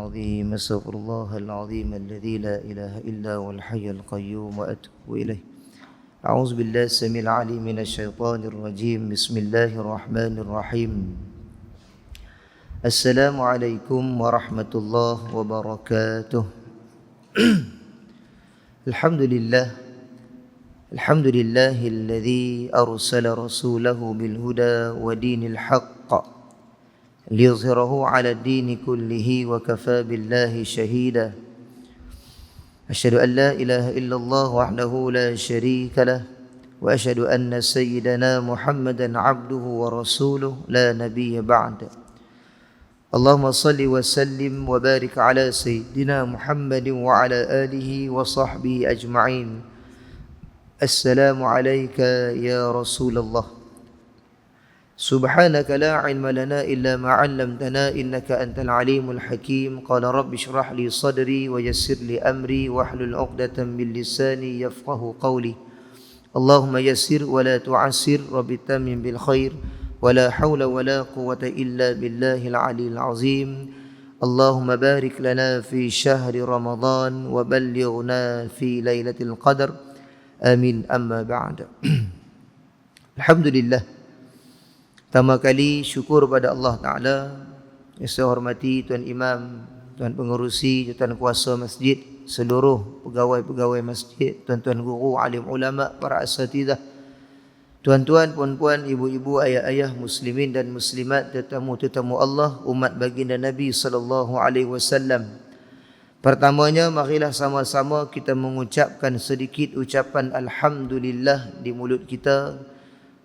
العظيم أستغفر الله العظيم الذي لا إله إلا هو الحي القيوم وأتوب إليه أعوذ بالله السميع العليم من الشيطان الرجيم بسم الله الرحمن الرحيم السلام عليكم ورحمة الله وبركاته الحمد لله الذي أرسل رسوله بالهدى ودين الحق ليظهره على الدين كله وكفى بالله شهيدا أشهد أن لا إله إلا الله وحده لا شريك له وأشهد أن سيدنا محمدا عبده ورسوله لا نبي بعده اللهم صل وسلم وبارك على سيدنا محمد وعلى آله وصحبه أجمعين السلام عليك يا رسول الله سبحانك لا علم لنا إلا ما علمتنا إنك أنت العليم الحكيم قال رب اشرح لي صدري ويسر لي أمري واحلل عقدة من لساني يفقه قولي اللهم يسر ولا تعسر رب تمم بالخير ولا حول ولا قوة إلا بالله العلي العظيم اللهم بارك لنا في شهر رمضان وبلغنا في ليلة القدر آمين أما بعد الحمد لله. Pertama kali syukur pada Allah Ta'ala yang saya hormati Tuan Imam, Tuan Pengerusi, Tuan Kuasa Masjid, seluruh pegawai-pegawai masjid, tuan-tuan guru, alim ulama, para asatidah, tuan-tuan, puan-puan, ibu-ibu, ayah-ayah, muslimin dan muslimat, tetamu-tetamu Allah, umat baginda Nabi SAW. Pertamanya, marilah sama-sama kita mengucapkan sedikit ucapan Alhamdulillah di mulut kita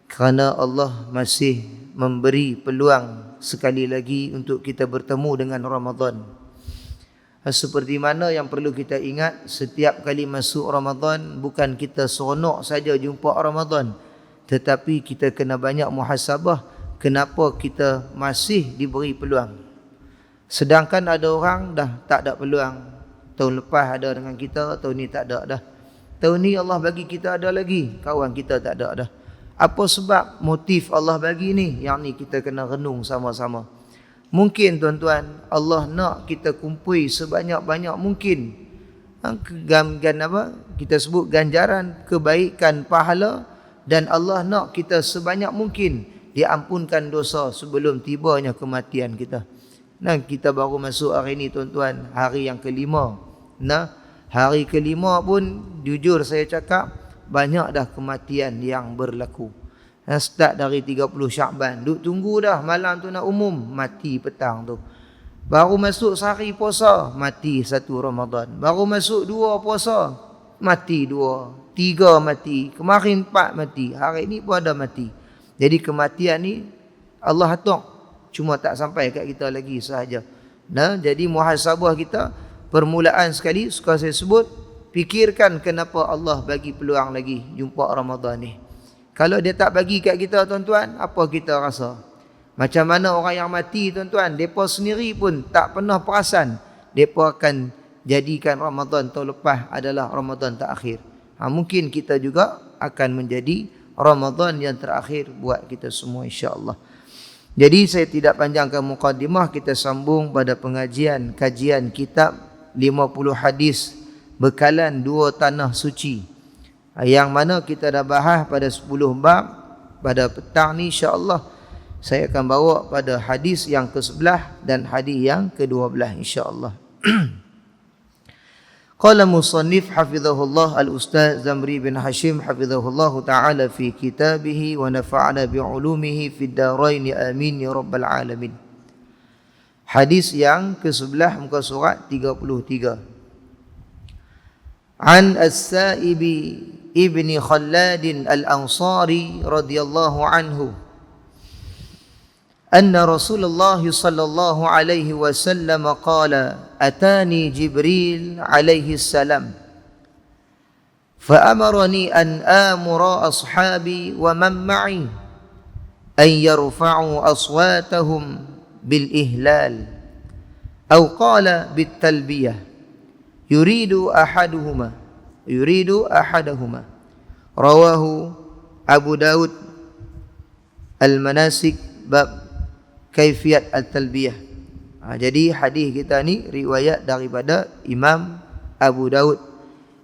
kerana Allah masih memberi peluang sekali lagi untuk kita bertemu dengan Ramadan. Seperti mana yang perlu kita ingat, setiap kali masuk Ramadan bukan kita seronok saja jumpa Ramadan, tetapi kita kena banyak muhasabah kenapa kita masih diberi peluang. Sedangkan ada orang dah tak ada peluang. Tahun lepas ada dengan kita, tahun ni tak ada dah. Tahun ni Allah bagi kita ada lagi, kawan kita tak ada dah. Apa sebab motif Allah bagi ni? Yang ni kita kena renung sama-sama. Mungkin tuan-tuan, Allah nak kita kumpul sebanyak-banyak mungkin. Kita sebut ganjaran, kebaikan, pahala. Dan Allah nak kita sebanyak mungkin diampunkan dosa sebelum tibanya kematian kita. Nah, kita baru masuk hari ni tuan-tuan, hari yang kelima. Nah, hari kelima pun jujur saya cakap, banyak dah kematian yang berlaku. Start dari 30 Syakban, duk tunggu dah malam tu nak umum, mati petang tu. Baru masuk sehari puasa, mati satu Ramadan. Baru masuk 2 puasa, mati 2, 3 mati. Kemarin 4 mati, hari ni pun ada mati. Jadi kematian ni Allah atok, cuma tak sampai kat kita lagi sahaja. Nah, jadi muhasabah kita, permulaan sekali suka saya sebut, fikirkan kenapa Allah bagi peluang lagi jumpa Ramadan ni. Kalau dia tak bagi kat kita tuan-tuan, apa kita rasa? Macam mana orang yang mati tuan-tuan, mereka sendiri pun tak pernah perasan mereka akan jadikan Ramadan tahun lepas adalah Ramadan terakhir. Mungkin kita juga akan menjadi Ramadan yang terakhir buat kita semua insya-Allah. Jadi saya tidak panjangkan mukadimah, kita sambung pada kajian kitab 50 hadis bekalan 2 tanah suci, yang mana kita dah bahas pada 10 bab. Pada petang ni insya-Allah saya akan bawa pada hadis yang ke-11 dan hadis yang ke-12 insya-Allah. Qala musannif hafizahullah al-ustaz Zamri bin Hashim hafizahullah ta'ala fi kitabih wa nafa'ana bi'ulumihi fid darain amin ya rabbal alamin. Hadis yang ke-11 muka surat 33. عن السائب ابن خلاد الأنصاري رضي الله عنه أن رسول الله صلى الله عليه وسلم قال أتاني جبريل عليه السلام فأمرني أن آمر أصحابي ومن معي أن يرفعوا أصواتهم بالإهلال أو قال بالتلبية يريد أحدهما رواه أبو داود المناسك باب كيفية التلبية Jadi hadis kita ni riwayat daripada Imam Abu Daud.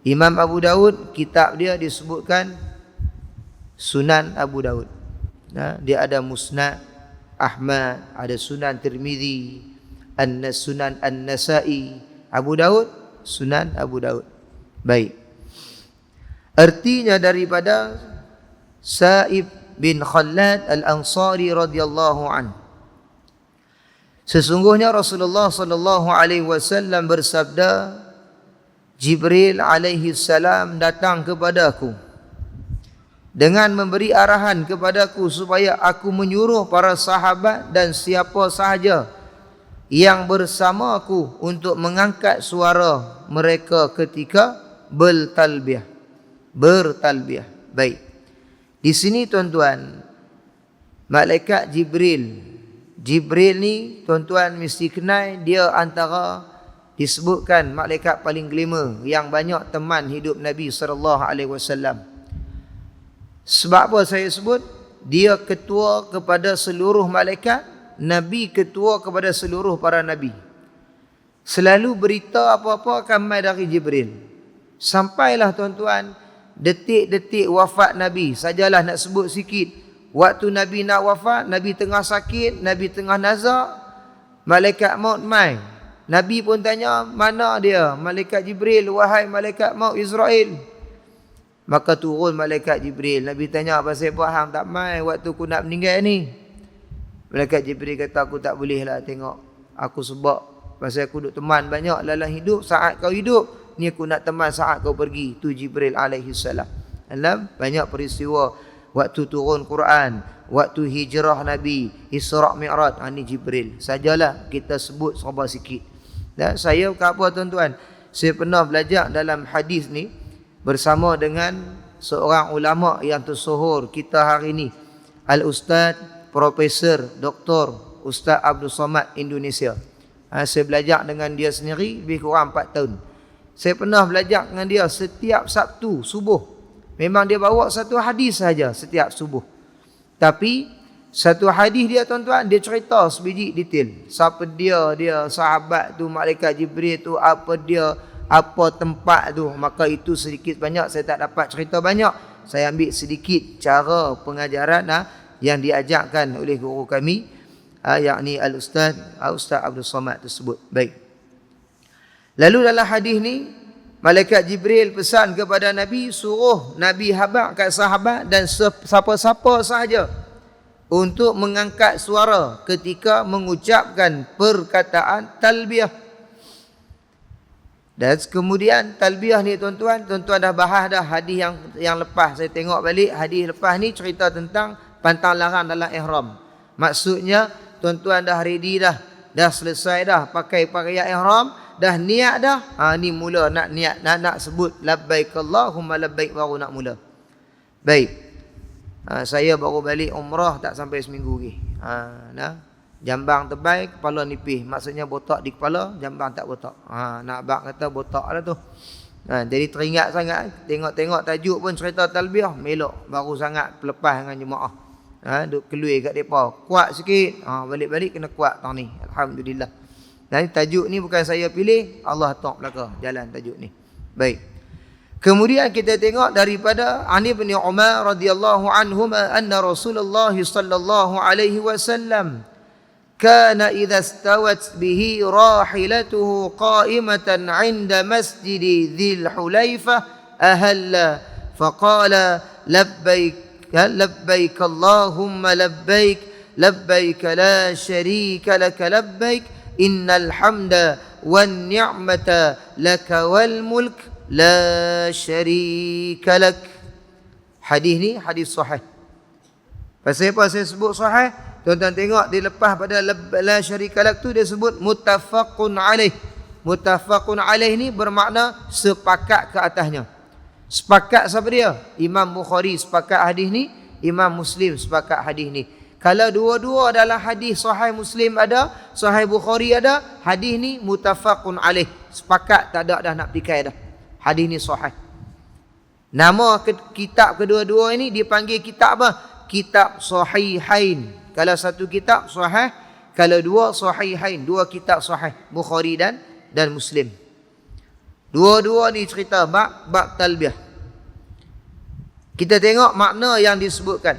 Imam Abu Daud, kitab dia disebutkan Sunan Abu Daud. Dia ada Musnad Ahmad, ada Sunan Tirmizi, Sunan An-Nasa'i. Abu Daud, Sunan Abu Daud. Baik. Artinya daripada Sa'ib bin Khallad Al-Ansari radhiyallahu anhu. Sesungguhnya Rasulullah sallallahu alaihi wasallam bersabda, Jibril alaihi salam datang kepadaku dengan memberi arahan kepadaku supaya aku menyuruh para sahabat dan siapa sahaja yang bersamaku untuk mengangkat suara mereka ketika bertalbiyah. Baik. Di sini tuan-tuan, malaikat Jibril ni tuan-tuan mesti kenal, dia antara disebutkan malaikat paling kelima yang banyak teman hidup Nabi sallallahu alaihi wasallam. Sebab apa saya sebut? Dia ketua kepada seluruh malaikat, Nabi ketua kepada seluruh para nabi. Selalu berita apa-apa akan mai dari Jibril. Sampailah tuan-tuan detik-detik wafat Nabi, sajalah nak sebut sikit. Waktu Nabi nak wafat, Nabi tengah sakit, Nabi tengah nazak, malaikat maut mai. Nabi pun tanya, mana dia? Malaikat Jibril, wahai malaikat maut Israel. Maka turun malaikat Jibril. Nabi tanya, pasal apa hang tak mai waktu aku nak meninggal ni? Malaikat Jibril kata, aku tak boleh lah tengok aku sebab pasal aku duk teman banyak dalam hidup. Saat kau hidup ni aku nak teman saat kau pergi. Tu Jibril alaihi salam. Dalam banyak peristiwa waktu turun Quran, waktu hijrah Nabi, Isra' Mi'raj, ni Jibril. Sajalah kita sebut serba sikit. Dan saya apa tuan-tuan, saya pernah belajar dalam hadis ni bersama dengan seorang ulama yang tersohor kita hari ni, Al-Ustaz Profesor Dr. Ustaz Abdul Somad Indonesia. Saya belajar dengan dia sendiri lebih kurang 4 tahun. Saya pernah belajar dengan dia setiap Sabtu subuh. Memang dia bawa satu hadis saja setiap subuh. Tapi satu hadis dia tuan-tuan, dia cerita sebiji detail. Siapa dia sahabat tu, malaikat Jibril tu, apa dia, apa tempat tu. Maka itu sedikit banyak saya tak dapat cerita banyak. Saya ambil sedikit cara pengajaran yang diajarkan oleh guru kami, yakni Al-Ustaz Abdul Somad tersebut. Baik. Lalu dalam hadis ni, malaikat Jibril pesan kepada Nabi, suruh Nabi habaq kat sahabat dan siapa-siapa sahaja untuk mengangkat suara ketika mengucapkan perkataan talbiyah. Dan kemudian talbiyah ni tuan-tuan dah bahas dah hadis yang lepas. Saya tengok balik hadis lepas ni cerita tentang pantang larang dalam ihram. Maksudnya tuan-tuan dah ready dah selesai dah pakai pakaian ihram, dah niat dah. Ni mula nak niat, nak sebut labbaik Allahumma labbaik, baru nak mula. Baik. Saya baru balik umrah tak sampai seminggu lagi. Jambang tebal, kepala nipis. Maksudnya botak di kepala, jambang tak botak. Nak abang kata botak lah tu. Jadi teringat sangat. Tengok-tengok tajuk pun cerita talbiyah, melok. Baru sangat pelepas dengan jemaah. Duk keluar kat mereka. Kuat sikit. Balik-balik kena kuat tahun ni. Alhamdulillah. Dan tajuk ni bukan saya pilih, Allah tok belaka jalan tajuk ni. Baik. Kemudian kita tengok daripada Ani bin Umar radhiyallahu anhuma anna Rasulullah sallallahu alaihi wasallam kana idza stawat bihi rahilatuhu qa'imatan 'inda masjid Dzil Hulaifah ahalla faqala labbaik Allahumma labbaik labbaik la syarika lak labbaik innal hamda wan ni'mata laka wal mulk la syarika lak. Hadis ni hadis sahih. Pasal apa saya sebut sahih? Tuan-tuan tengok dia lepas pada la syarika lak tu dia sebut muttafaqun alaih. Muttafaqun alaih ni bermakna sepakat ke atasnya. Sepakat siapa dia? Imam Bukhari sepakat hadis ni, Imam Muslim sepakat hadis ni. Kalau dua-dua dalam hadis sahih Muslim ada, sahih Bukhari ada, hadis ni muttafaqun alaih. Sepakat, tak ada dah nak pikai dah. Hadis ni sahih. Nama kitab kedua-dua ini dipanggil kitab apa? Kitab Sahihain. Kalau satu kitab sahih, kalau dua sahihain, dua kitab sahih, Bukhari dan Muslim. Dua-dua ni cerita bab talbiyah. Kita tengok makna yang disebutkan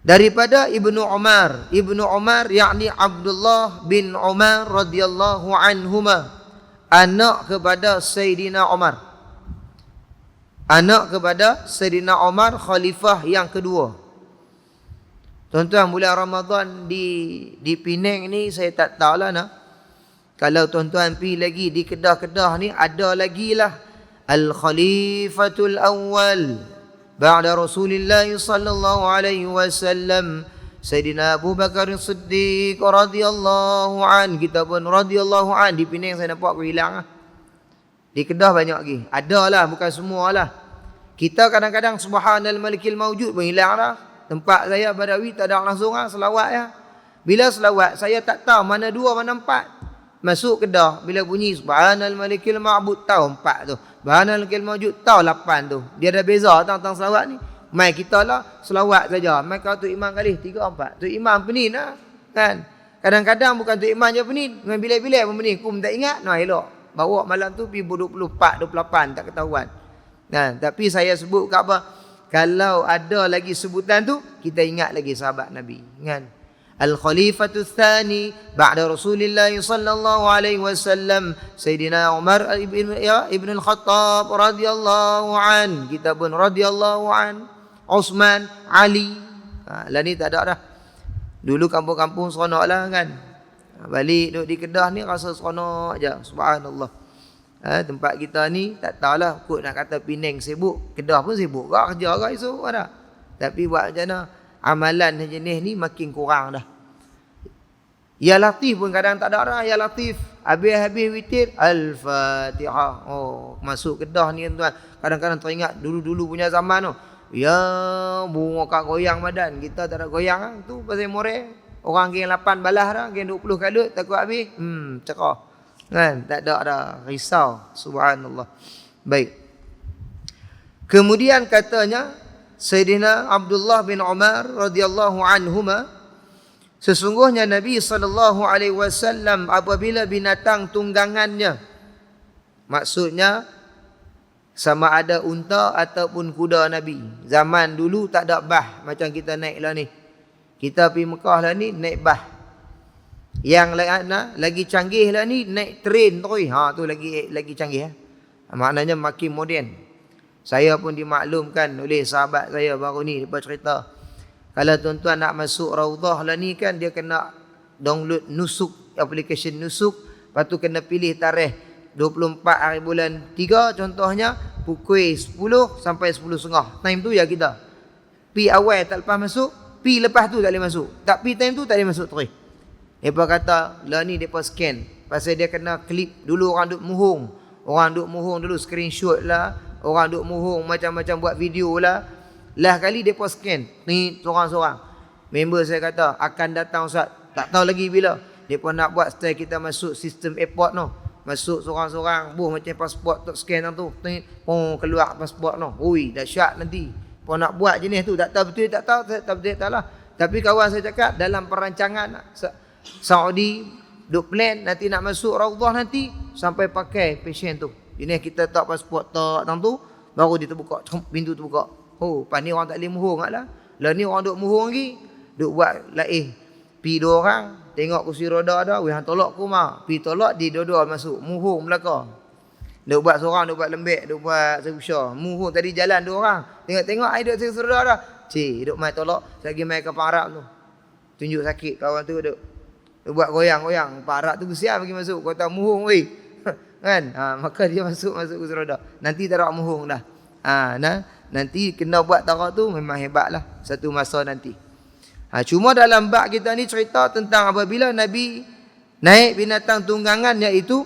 daripada Ibnu Umar yakni Abdullah bin Umar radhiyallahu anhuma, anak kepada Sayyidina Umar. Anak kepada Sayyidina Umar, khalifah yang kedua. Tuan-tuan, bulan Ramadan di Penang ni saya tak tahulah nak. Kalau tuan-tuan pergi lagi di Kedah-Kedah ni, ada lagi lah Al-Khalifatul Awwal ba'da Rasulullah sallallahu alaihi wasallam, Sayyidina Abu Bakar Siddiq radhiyallahu an. Kita pun radhiyallahu an. Di Penang saya nampak aku hilang lah. Di Kedah banyak lagi. Ada lah, bukan semua lah. Kita kadang-kadang Subhanal Malikil Mawjud pun hilang lah. Tempat saya Badawi tak ada langsung lah selawat ya. Bila selawat saya tak tahu mana dua mana empat. Masuk Kedah bila bunyi Subhanal Malikil Ma'bud tahu empat tu. Subhanal Malikil Mawjud tahu lapan tu. Dia ada beza tentang selawat ni. Mai kita lah selawat saja. Mai kau tu imam kali 3 4. Tu imam penin lah kan. Kadang-kadang bukan tu imam je penin. Dengan bilik-bilik pun penin. Kum tak ingat. Nah elok. Bawa malam tu pergi 24, 28 tak ketahuan. Nah, tapi saya sebut kat apa? Kalau ada lagi sebutan tu, kita ingat lagi sahabat Nabi, kan? Al-Khalifatul Tsani ba'da Rasulillah sallallahu alaihi wasallam, Sayyidina Umar ibn al-Khattab radhiyallahu an. Kita pun radhiyallahu an. Uthman, Ali. Lah ni tak ada dah. Dulu kampung-kampung seronok lah kan. Balik duduk di Kedah ni rasa seronok je. Subhanallah. Tempat kita ni tak tahulah kot nak kata Penang sibuk, Kedah pun sibuk kak kerja kak esok ada. Tapi buat macam mana, amalan jenis ni makin kurang dah. Ya Latif pun kadang tak ada dah. Ya Latif habis witir Al-Fatihah. Oh, masuk Kedah ni tuan, kadang-kadang teringat dulu-dulu punya zaman tu. Ya bunga kak goyang badan, kita tak ada goyang lah. Tu pasal more orang geng 8 balas dah, geng 20 kalut takut habis. Cerah. Kan, tak ada risau. Subhanallah. Baik. Kemudian katanya Sayyidina Abdullah bin Umar radhiyallahu anhuma, sesungguhnya Nabi sallallahu alaihi wasallam apabila binatang tunggangannya, maksudnya sama ada unta ataupun kuda Nabi. Zaman dulu tak ada bah macam kita naik lah ni. Kita pergi Mekah lah ni naik bah. Yang lagi canggih lah ni naik train terus. Tu lagi canggih. Maknanya makin moden. Saya pun dimaklumkan oleh sahabat saya baru ni lepas cerita. Kalau tuan-tuan nak masuk Raudhah lah ni kan, dia kena download Nusuk, aplikasi Nusuk. Lepas tu kena pilih tarikh 24 hari bulan 3 contohnya, pukul 10 sampai 10.30. Time tu ya kita. Pi awal tak lepas masuk, pi lepas tu tak boleh masuk. Tak pi time tu tak boleh masuk terus. Mereka kata, lah ni mereka scan. Pasal dia kena klip. Dulu orang duk muhung. Orang duk muhung dulu, screenshot lah. Orang duk muhung macam-macam buat video lah. Lah kali mereka scan. Ni seorang-seorang. Member saya kata, akan datang Ustaz. Tak tahu lagi bila. Mereka nak buat style kita masuk sistem airport tu. Masuk seorang-seorang. Macam pasport tu scan tu. Keluar pasport tu. Ui, dahsyat nanti. Mereka nak buat jenis tu. Tak tahu betul, tak tahu. Tak betul, tak lah. Tapi kawan saya cakap, dalam perancangan Saudi duk plan nanti nak masuk Raudhah nanti sampai pakai passion tu. Ini kita tak pasport tak tu baru dia terbuka, pintu terbuka. Oh, pas ni orang tak boleh muhung lah. Lah ni orang duk muhung lagi. Duk buat laih. Pi 2 orang tengok kursi roda ada, weh hang tolak ku mah. Pi tolak di dua-dua masuk, muhung belaka. Duk buat seorang, duk buat lembek, duk buat sebusha. Muhung tadi jalan 2 orang. Tengok-tengok ai duk kursi roda dah. Cik, duk mai tolak, lagi mai kapal Arab tu. Tunjuk sakit kawan tu duk buat goyang-goyang. Pak Arab tu kesian bagi masuk. Kau tak muhung weh. Kan? Maka dia masuk kursi roda. Nanti tak ada muhung dah. Nanti kena buat tarak tu memang hebatlah satu masa nanti. Cuma dalam bab kita ni cerita tentang apabila Nabi naik binatang tunggangan, iaitu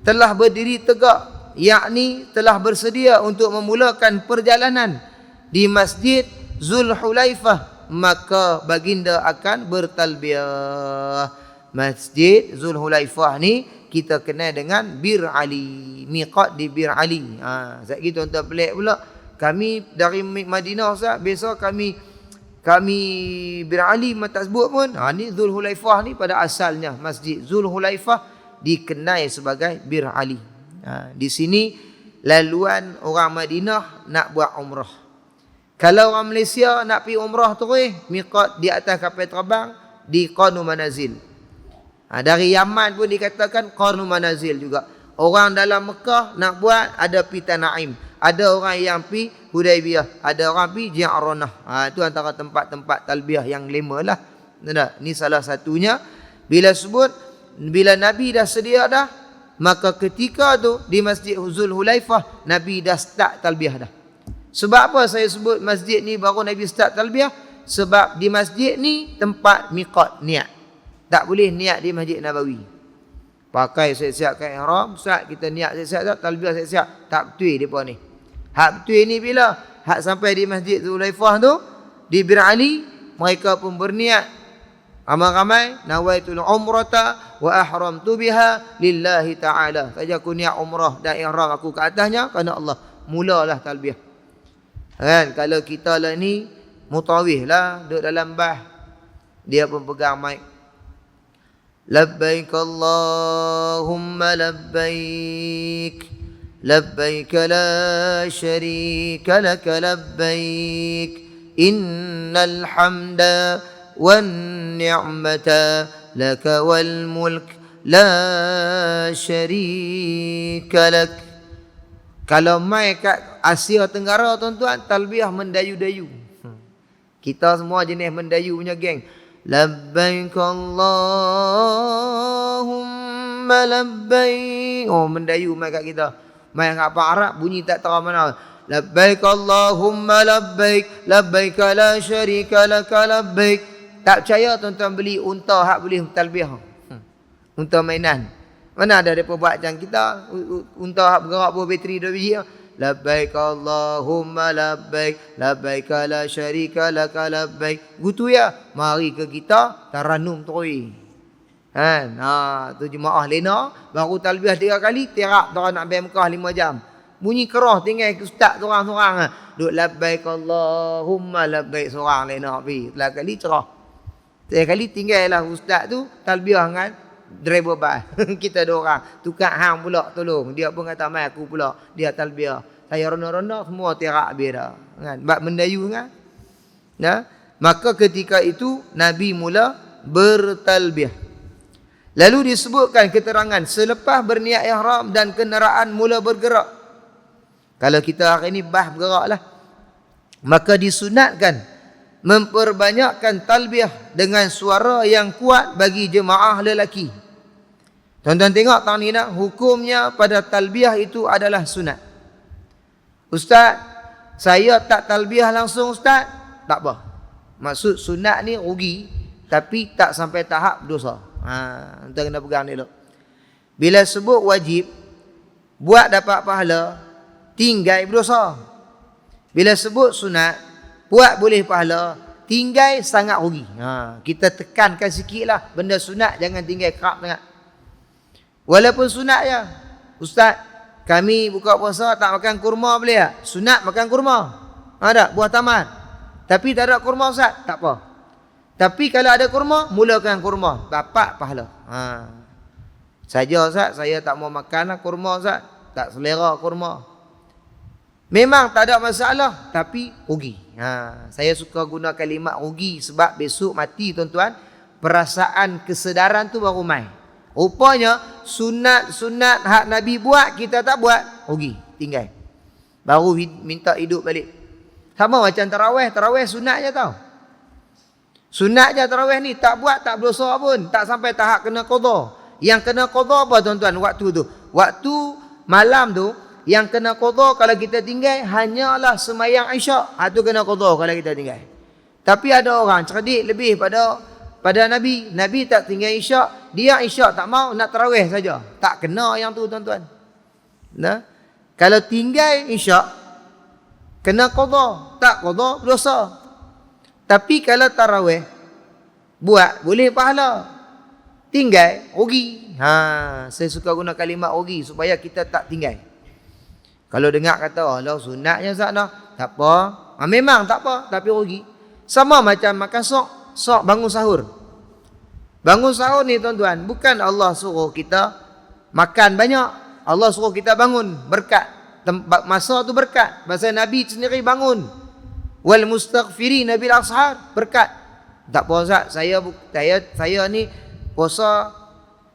telah berdiri tegak, yakni telah bersedia untuk memulakan perjalanan di Masjid Zulhulaifah, maka baginda akan bertalbiyah. Masjid Zulhulaifah ni kita kenal dengan Bir Ali, miqat di Bir Ali. Sekali tuan-tuan pelik pula, kami dari Madinah Ustaz, biasa kami Kami bin Ali tak sebut pun. Ni Zulhulaifah ni pada asalnya masjid Zulhulaifah dikenai sebagai Bir Ali. Di sini laluan orang Madinah nak buat umrah. Kalau orang Malaysia nak pergi umrah terus, miqat di atas kapal terbang di Qarnu Manazil. Dari Yaman pun dikatakan Qarnu Manazil juga. Orang dalam Mekah nak buat ada pergi Tanaim. Ada orang yang pergi Hudaibiyah, ada orang pergi Ji'aranah. Itu antara tempat-tempat talbiyah yang 5 lah. Ini salah satunya. Bila Nabi dah sedia dah, maka ketika tu di Masjid Zulhulaifah Nabi dah start talbiyah dah. Sebab apa saya sebut masjid ni baru Nabi start talbiyah? Sebab di masjid ni tempat miqat niat. Tak boleh niat di Masjid Nabawi. Pakai siap-siapkan ihram, Ustaz kita niat siap-siap talbiyah siap-siap. Tak betul depa ni. Hak betul ni bila hak sampai di Masjid Zulhulaifah tu di Bir Ali, mereka pun berniat ramai-ramai, nawaitul umrata wa ahramtu biha lillahi ta'ala. Saja aku niat umrah dan ihram aku ke atasnya kerana Allah. Mulalah talbiyah. Kan kalau kita lah ni mutawih lah duduk dalam bah, dia pun pegang mic. Labbaik Allahumma labbaik. لبيك لا شريك لك لبيك إن الحمد والنعمة لك والملك لا شريك لك. Kalau mai kat Asia Tenggara tuan-tuan, talbiyah mendayu-dayu. Kita semua jenis mendayu punya geng. Labbaik Allahumma labbaik. Mendayu mai kat kita. Mai kat Arab bunyi tak tahu mana. Labbaik Allahumma labbaik, labbaik la syarika laka labbaik. Tak percaya tuan-tuan beli unta hak boleh talbiyah. Unta mainan. Mana ada depa buat macam kita, unta hak bergerak bawa bateri 2 biji. Labbaik Allahumma labbaik, labbaik la syarika laka labbaik. Gitu ya. Mari ke kita taranum terus. Kan? Tu jemaah lena baru talbiyah 3 kali, terap orang nak bayar Mekah 5 jam. Bunyi kerah tinggal ustaz seorang-seorang. Duk labbaik Allahumma labbaik seorang lena pi. Telah kali cerah. 3 kali tinggallah ustaz tu talbiyah dengan driver bas. Kita 2 orang. Tukar hang pula tolong. Dia pun kata mai aku pula. Dia talbiyah. Saya ronda-ronda semua terap habis dah. Kan? Bab mendayu kan? Nah, maka ketika itu Nabi mula bertalbiyah. Lalu disebutkan keterangan selepas berniat ihram dan kenderaan mula bergerak. Kalau kita hari ini bergerak lah. Maka disunatkan memperbanyakkan talbiyah dengan suara yang kuat bagi jemaah lelaki. Tuan-tuan tengok tahun ini hukumnya pada talbiyah itu adalah sunat. Ustaz, saya tak talbiyah langsung Ustaz. Tak apa. Maksud sunat ni rugi tapi tak sampai tahap dosa. Kita kena pegang ni dulu. Bila sebut wajib, buat dapat pahala, tinggal berdosa. Bila sebut sunat, buat boleh pahala, tinggal sangat rugi. Kita tekankan sikit lah. Benda sunat jangan tinggal kerap sangat. Walaupun sunat je. Ustaz, kami buka puasa tak makan kurma boleh tak? Sunat makan kurma. Ada buah tamat. Tapi tak ada kurma Ustaz, tak apa. Tapi kalau ada kurma, mulakan kurma. Dapat pahala. Saja Ustaz, saya tak mau makan kurma Ustaz. Tak selera kurma. Memang tak ada masalah, tapi rugi. Saya suka guna kalimat rugi sebab besok mati tuan-tuan, perasaan kesedaran tu baru main. Rupanya sunat-sunat hak Nabi buat, kita tak buat, rugi, tinggal. Baru minta hidup balik. Sama macam tarawih, tarawih sunat je tau. Sunat je tarawih ni, tak buat tak berdosa pun, tak sampai tahap kena qada. Yang kena qada apa tuan-tuan waktu tu? Waktu malam tu yang kena qada kalau kita tinggal hanyalah sembahyang Isyak. Itu kena qada kalau kita tinggal. Tapi ada orang cerdik lebih pada Nabi. Nabi tak tinggal Isyak, dia Isyak tak mau, nak tarawih saja. Tak kena yang tu tuan-tuan. Nah, kalau tinggal Isyak kena qada, tak qada berdosa. Tapi kalau tarawih buat boleh pahala, tinggal rugi. Saya suka guna kalimat rugi supaya kita tak tinggal. Kalau dengar kata Allah sunatnya Ustaz dah, tak apa. Memang tak apa tapi rugi. Sama macam makan sok bangun sahur. Bangun sahur ni tuan-tuan, bukan Allah suruh kita makan banyak. Allah suruh kita bangun, berkat. Masa tu berkat. Pasal Nabi sendiri bangun. Wal mustaghfirina bil ashar, berkat. Tak puasa, saya ni puasa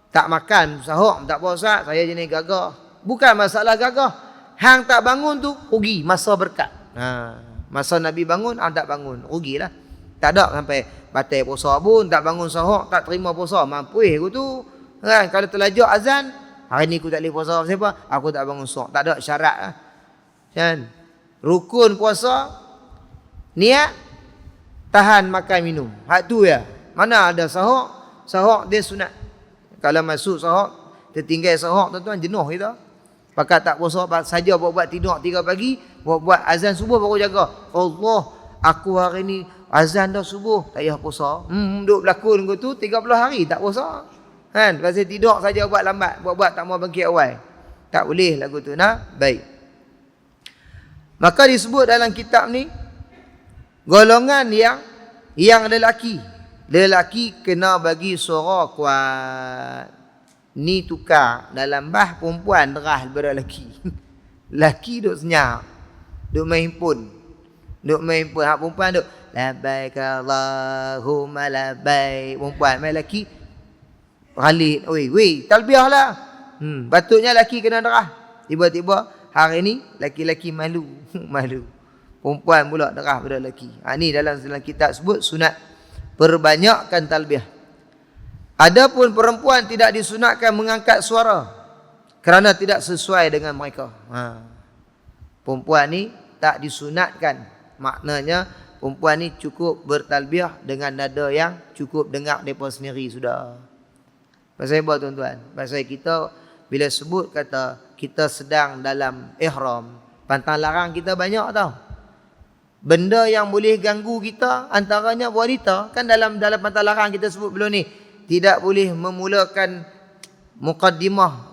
tak makan sahur, tak puasa, saya jenis gagah. Bukan masalah gagah. Hang tak bangun tu rugi masa berkat. Masa Nabi bangun, tak bangun, rugilah. Tak ada sampai batal puasa pun, tak bangun sahur, tak terima puasa. Mampu aku tu. Kan, kalau terlajak azan, hari ni aku tak boleh puasa siapa? Aku tak bangun sahur. Tak ada syarat lah. Kan? Rukun puasa, niat, tahan makan minum. Hak tu ya. Mana ada sahur? Sahur dia sunat. Kalau masuk sahur, tertinggal sahur, tuan-tuan jenuh kita. Pakat tak puasa saja buat tidur 3 pagi, buat azan subuh baru jaga. Allah, aku hari ni azan dah subuh, tak payah puasa. Duk berlakon kau tu 30 hari tak puasa. Kan? Pasal tidur saja buat lambat, buat tak mau bangkit awal. Tak boleh lagu tu nah. Baik. Maka disebut dalam kitab ni golongan yang lelaki. Lelaki kena bagi suara kuat. Ni tukar dalam bah perempuan derah daripada lelaki. Lelaki duk senyap, duk main handphone. Hak perempuan duk labbaik Allahumma labbaik. Perempuan main lelaki Khalid, weh, talbiah lah. Patutnya lelaki kena derah. Tiba-tiba hari ni lelaki-lelaki malu. Malu. Perempuan pula derah pada lelaki. Ni dalam kitab sebut sunat perbanyakkan talbiah. Adapun perempuan tidak disunatkan mengangkat suara kerana tidak sesuai dengan mereka. Perempuan ni tak disunatkan. Maknanya perempuan ni cukup bertalbiah dengan nada yang cukup dengar mereka sendiri sudah. Pasal apa tuan-tuan? Pasal kita bila sebut kata kita sedang dalam ihram, pantang larang kita banyak tau. Benda yang boleh ganggu kita antaranya wanita. Kan dalam pantang larang kita sebut belum ni, tidak boleh memulakan mukaddimah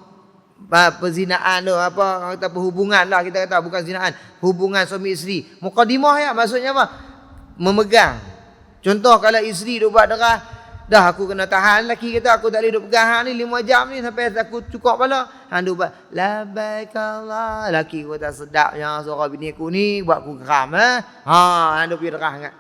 perzinaan tu, apa kata perhubungan lah, kita kata bukan zinaan, hubungan suami isteri. Mukaddimah ya, maksudnya apa? Memegang. Contoh kalau isteri duk buat derah, dah aku kena tahan, lelaki kata aku tak boleh duk pegang hang ni 5 jam ni sampai aku cukup kepala. Hang duk buat labbaik Allah. Lelaki kata sedapnya suara bini aku ni buat aku geram hang duk pergi derah sangat.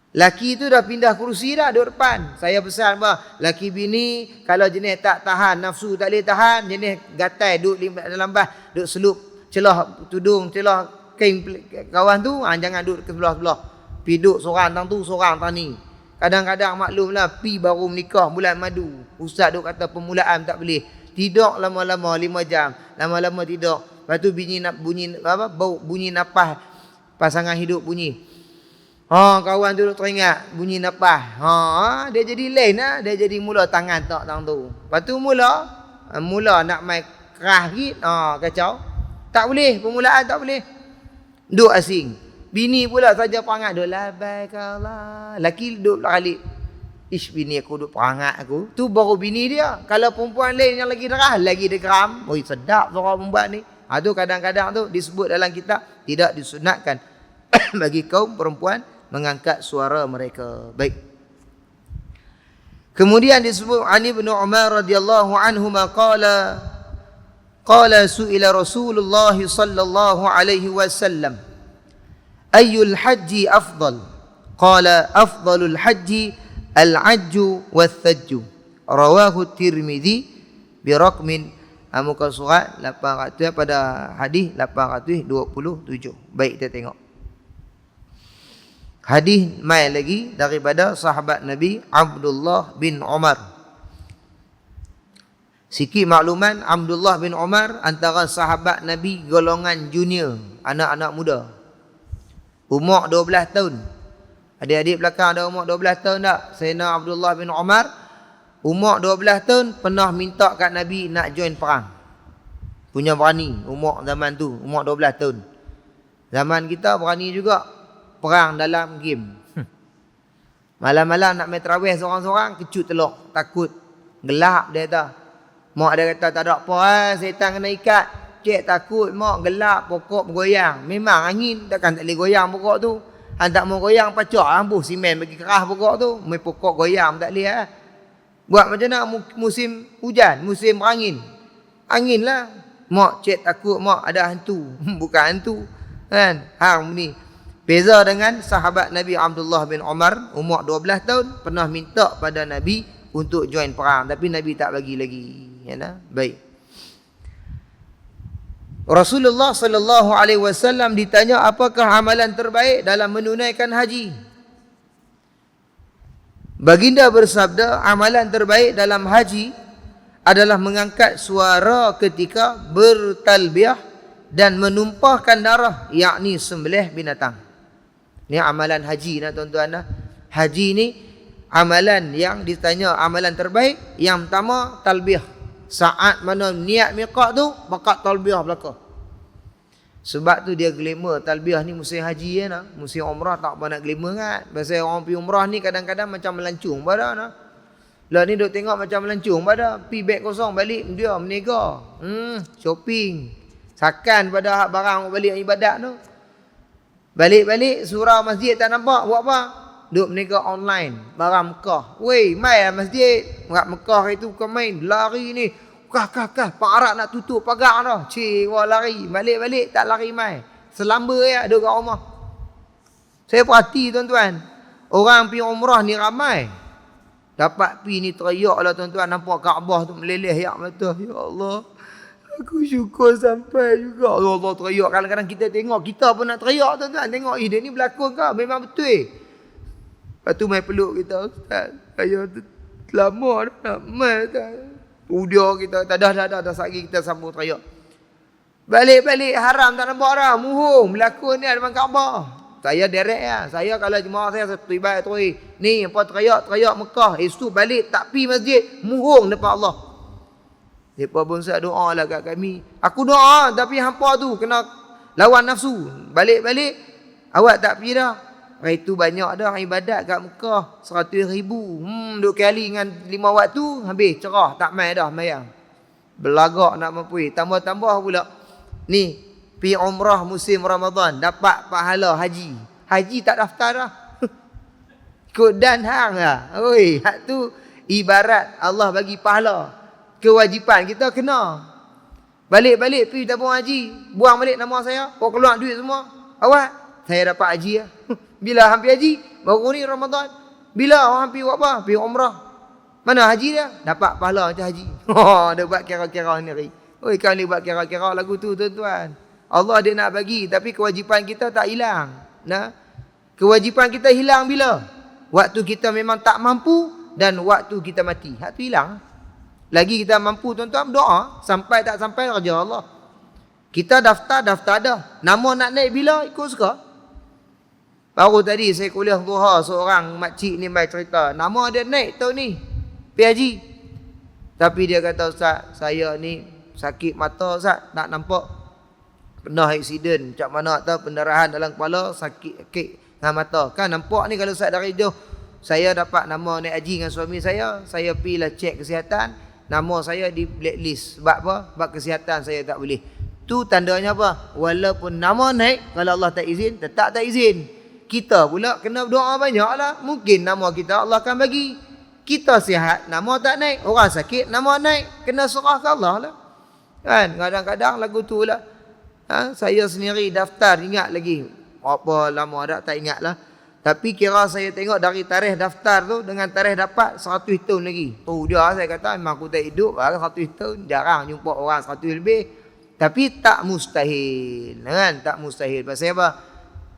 Laki tu dah pindah kerusi dah, duduk depan. Saya pesan laki bini kalau jenis tak tahan, nafsu tak boleh tahan, jenis gatai duduk dalam bah, duduk selup celah tudung, celah kain kawan tu, jangan duduk ke sebelah-sebelah. Pi duduk seorang tang tu, seorang tang ni. Kadang-kadang maklumlah, pi baru menikah bulan madu. Ustaz duk kata permulaan tak boleh. Tidur lama-lama 5 jam, lama-lama tidur. Lepas tu bau bunyi napas pasangan hidup bunyi. Kawan tu teringat bunyi napas. Dia jadi lain lah. Dia jadi mula tangan tak tang tu. Lepas tu mula nak main kerah git. Kacau. Tak boleh. Permulaan tak boleh. Duk asing. Bini pula saja perangat. Duk labbaik Allah. Laki duk balik. Bini aku duk perangat aku. Tu baru bini dia. Kalau perempuan lain yang lagi derah, lagi dia geram. Sedap suara perempuan ni. Tu kadang-kadang tu disebut dalam kitab. Tidak disunatkan bagi kaum perempuan mengangkat suara mereka. Baik. Kemudian disebut Ali bin Umar radhiyallahu anhu qala su'ila Rasulullah sallallahu alaihi wasallam ayyul haji afdal? Qala afdalul haji al-ajju wath-thajju. Rawahu Tirmizi bi raqmin muka surat 800 pada hadis 827. Baik, kita tengok. Hadis mai lagi daripada sahabat Nabi Abdullah bin Umar. Sikit makluman, Abdullah bin Umar antara sahabat Nabi golongan junior, anak-anak muda. Umur 12 tahun. Adik-adik belakang ada umur 12 tahun tak? Sayyidina Abdullah bin Umar umur 12 tahun pernah minta kat Nabi nak join perang. Punya berani umur zaman tu, umur 12 tahun. Zaman kita berani juga perang dalam game. Malam-malam nak main tarawih seorang-seorang, kecut teluk, takut gelap dia kata. Mak dia kata tak ada apa, setan kena ikat. Cik takut mak, gelap, pokok bergoyang. Memang angin takkan tak boleh goyang pokok tu. Han tak mau goyang pacak, ambuh simen bagi kerah pokok tu. Mai pokok goyang tak boleh lah. Buat macam nak musim hujan, musim angin. Angin lah. Mak cik takut mak ada hantu. Bukan hantu. Kan? Hang ni. Beza dengan sahabat Nabi Abdullah bin Umar, umur 12 tahun, pernah minta pada Nabi untuk join perang. Tapi Nabi tak bagi lagi. Ya, nah? Baik. Rasulullah sallallahu alaihi wasallam ditanya apakah amalan terbaik dalam menunaikan haji. Baginda bersabda, amalan terbaik dalam haji adalah mengangkat suara ketika bertalbiyah dan menumpahkan darah, yakni sembelih binatang. Ini amalan haji nah tuan-tuan nah. Haji ni amalan yang ditanya amalan terbaik. Yang pertama talbiyah. Saat mana niat miqat tu, bakat talbiyah belaka. Sebab tu dia glamour talbiyah ni musim haji ya nah. Musim umrah tak apa nak glamour kan. Pasal orang pergi umrah ni kadang-kadang macam melancung pada nah. Lah ni duk tengok macam melancung pada. Pi beg kosong balik dia menega. Shopping. Sakan pada barang balik ibadat tu. Balik-balik surau masjid tak nampak, buat apa? Duk menega online, barang Mekah. Weh, mai lah masjid. Kat Mekah itu bukan main, lari ni. Kah, Pak Arab nak tutup pagar dah. Cik, wah lari. Balik-balik tak lari mai. Selamba ya, duduk kat rumah. Saya perhati tuan-tuan. Orang pergi umrah ni ramai. Dapat pergi ni teriak lah tuan-tuan. Nampak Kaabah tu meleleh yak mata. Ya Allah. Aku syukur sampai juga. Ya Allah teriak. Kadang-kadang kita tengok. Kita pun nak teriak tuan-tuan. Tengok dia ni berlakon ke? Memang betul. Lepas tu main peluk kita. Ustaz. Saya lama dah nak main. Udah kita. Dah sehari kita sambung teriak. Balik-balik haram tak nampak dah. Muhung. Berlakon ni ada depan Kaabah. Saya direct lah. Saya kalau jemaah saya tiba terus. Ni apa teriak Mekah. Esok balik tak pi masjid. Muhung depan Allah. Mereka pun saya doa lah kat kami. Aku doa tapi hampa tu kena lawan nafsu. Balik-balik awak tak pergi dah. Itu banyak dah ibadat kat Mekah. 100,000. Duk kali dengan 5 waktu. Habis cerah. Tak main dah mayang. Belagak nak mampu. Tambah-tambah pula. Ni. Pergi umrah musim Ramadan. Dapat pahala haji. Haji tak daftar dah. Ikut dan hang lah. Oi, hak tu ibarat Allah bagi pahala. Kewajipan kita kena. Balik-balik pergi tabung haji. Buang balik nama saya. Kau keluar duit semua. Awak, saya dapat haji lah. Bila hampir haji? Baru ni Ramadan. Bila orang pergi buat apa? Pergi umrah. Mana haji dia? Dapat pahala macam haji. Dia buat kira-kira ni. Oi, kau ni buat kira-kira lagu tu tuan-tuan. Allah dia nak bagi. Tapi kewajipan kita tak hilang. Nah, kewajipan kita hilang bila? Waktu kita memang tak mampu. Dan waktu kita mati. Hak tu hilang. Lagi kita mampu tuan-tuan doa. Sampai tak sampai kerja Allah. Kita daftar dah. Nama nak naik bila ikut suka. Baru tadi saya kuliah duha. Seorang makcik ni baik cerita. Nama dia naik tahun ni. PHG. Tapi dia kata Ustaz. Saya ni sakit mata Ustaz. Tak nampak. Pernah aksiden. Macam mana tahu pendarahan dalam kepala. Sakit dengan mata. Kan nampak ni kalau Ustaz dari jauh. Saya dapat nama naik haji dengan suami saya. Saya pergilah cek kesihatan. Nama saya di blacklist. Sebab apa? Sebab kesihatan saya tak boleh. Tu tandanya apa? Walaupun nama naik, kalau Allah tak izin, tetap tak izin. Kita pula kena berdoa banyak lah. Mungkin nama kita Allah akan bagi. Kita sihat, nama tak naik. Orang sakit, nama naik. Kena serah ke Allah lah. Kan? Kadang-kadang lagu tu lah. Saya sendiri daftar, ingat lagi. Apa lama dah, tak ingat lah. Tapi kira saya tengok dari tarikh daftar tu dengan tarikh dapat 100 tahun lagi. Tu dia saya kata memang aku tak hidup 100 tahun. Jarang jumpa orang 100 lebih. Tapi tak mustahil. Kan? Tak mustahil. Pasal apa?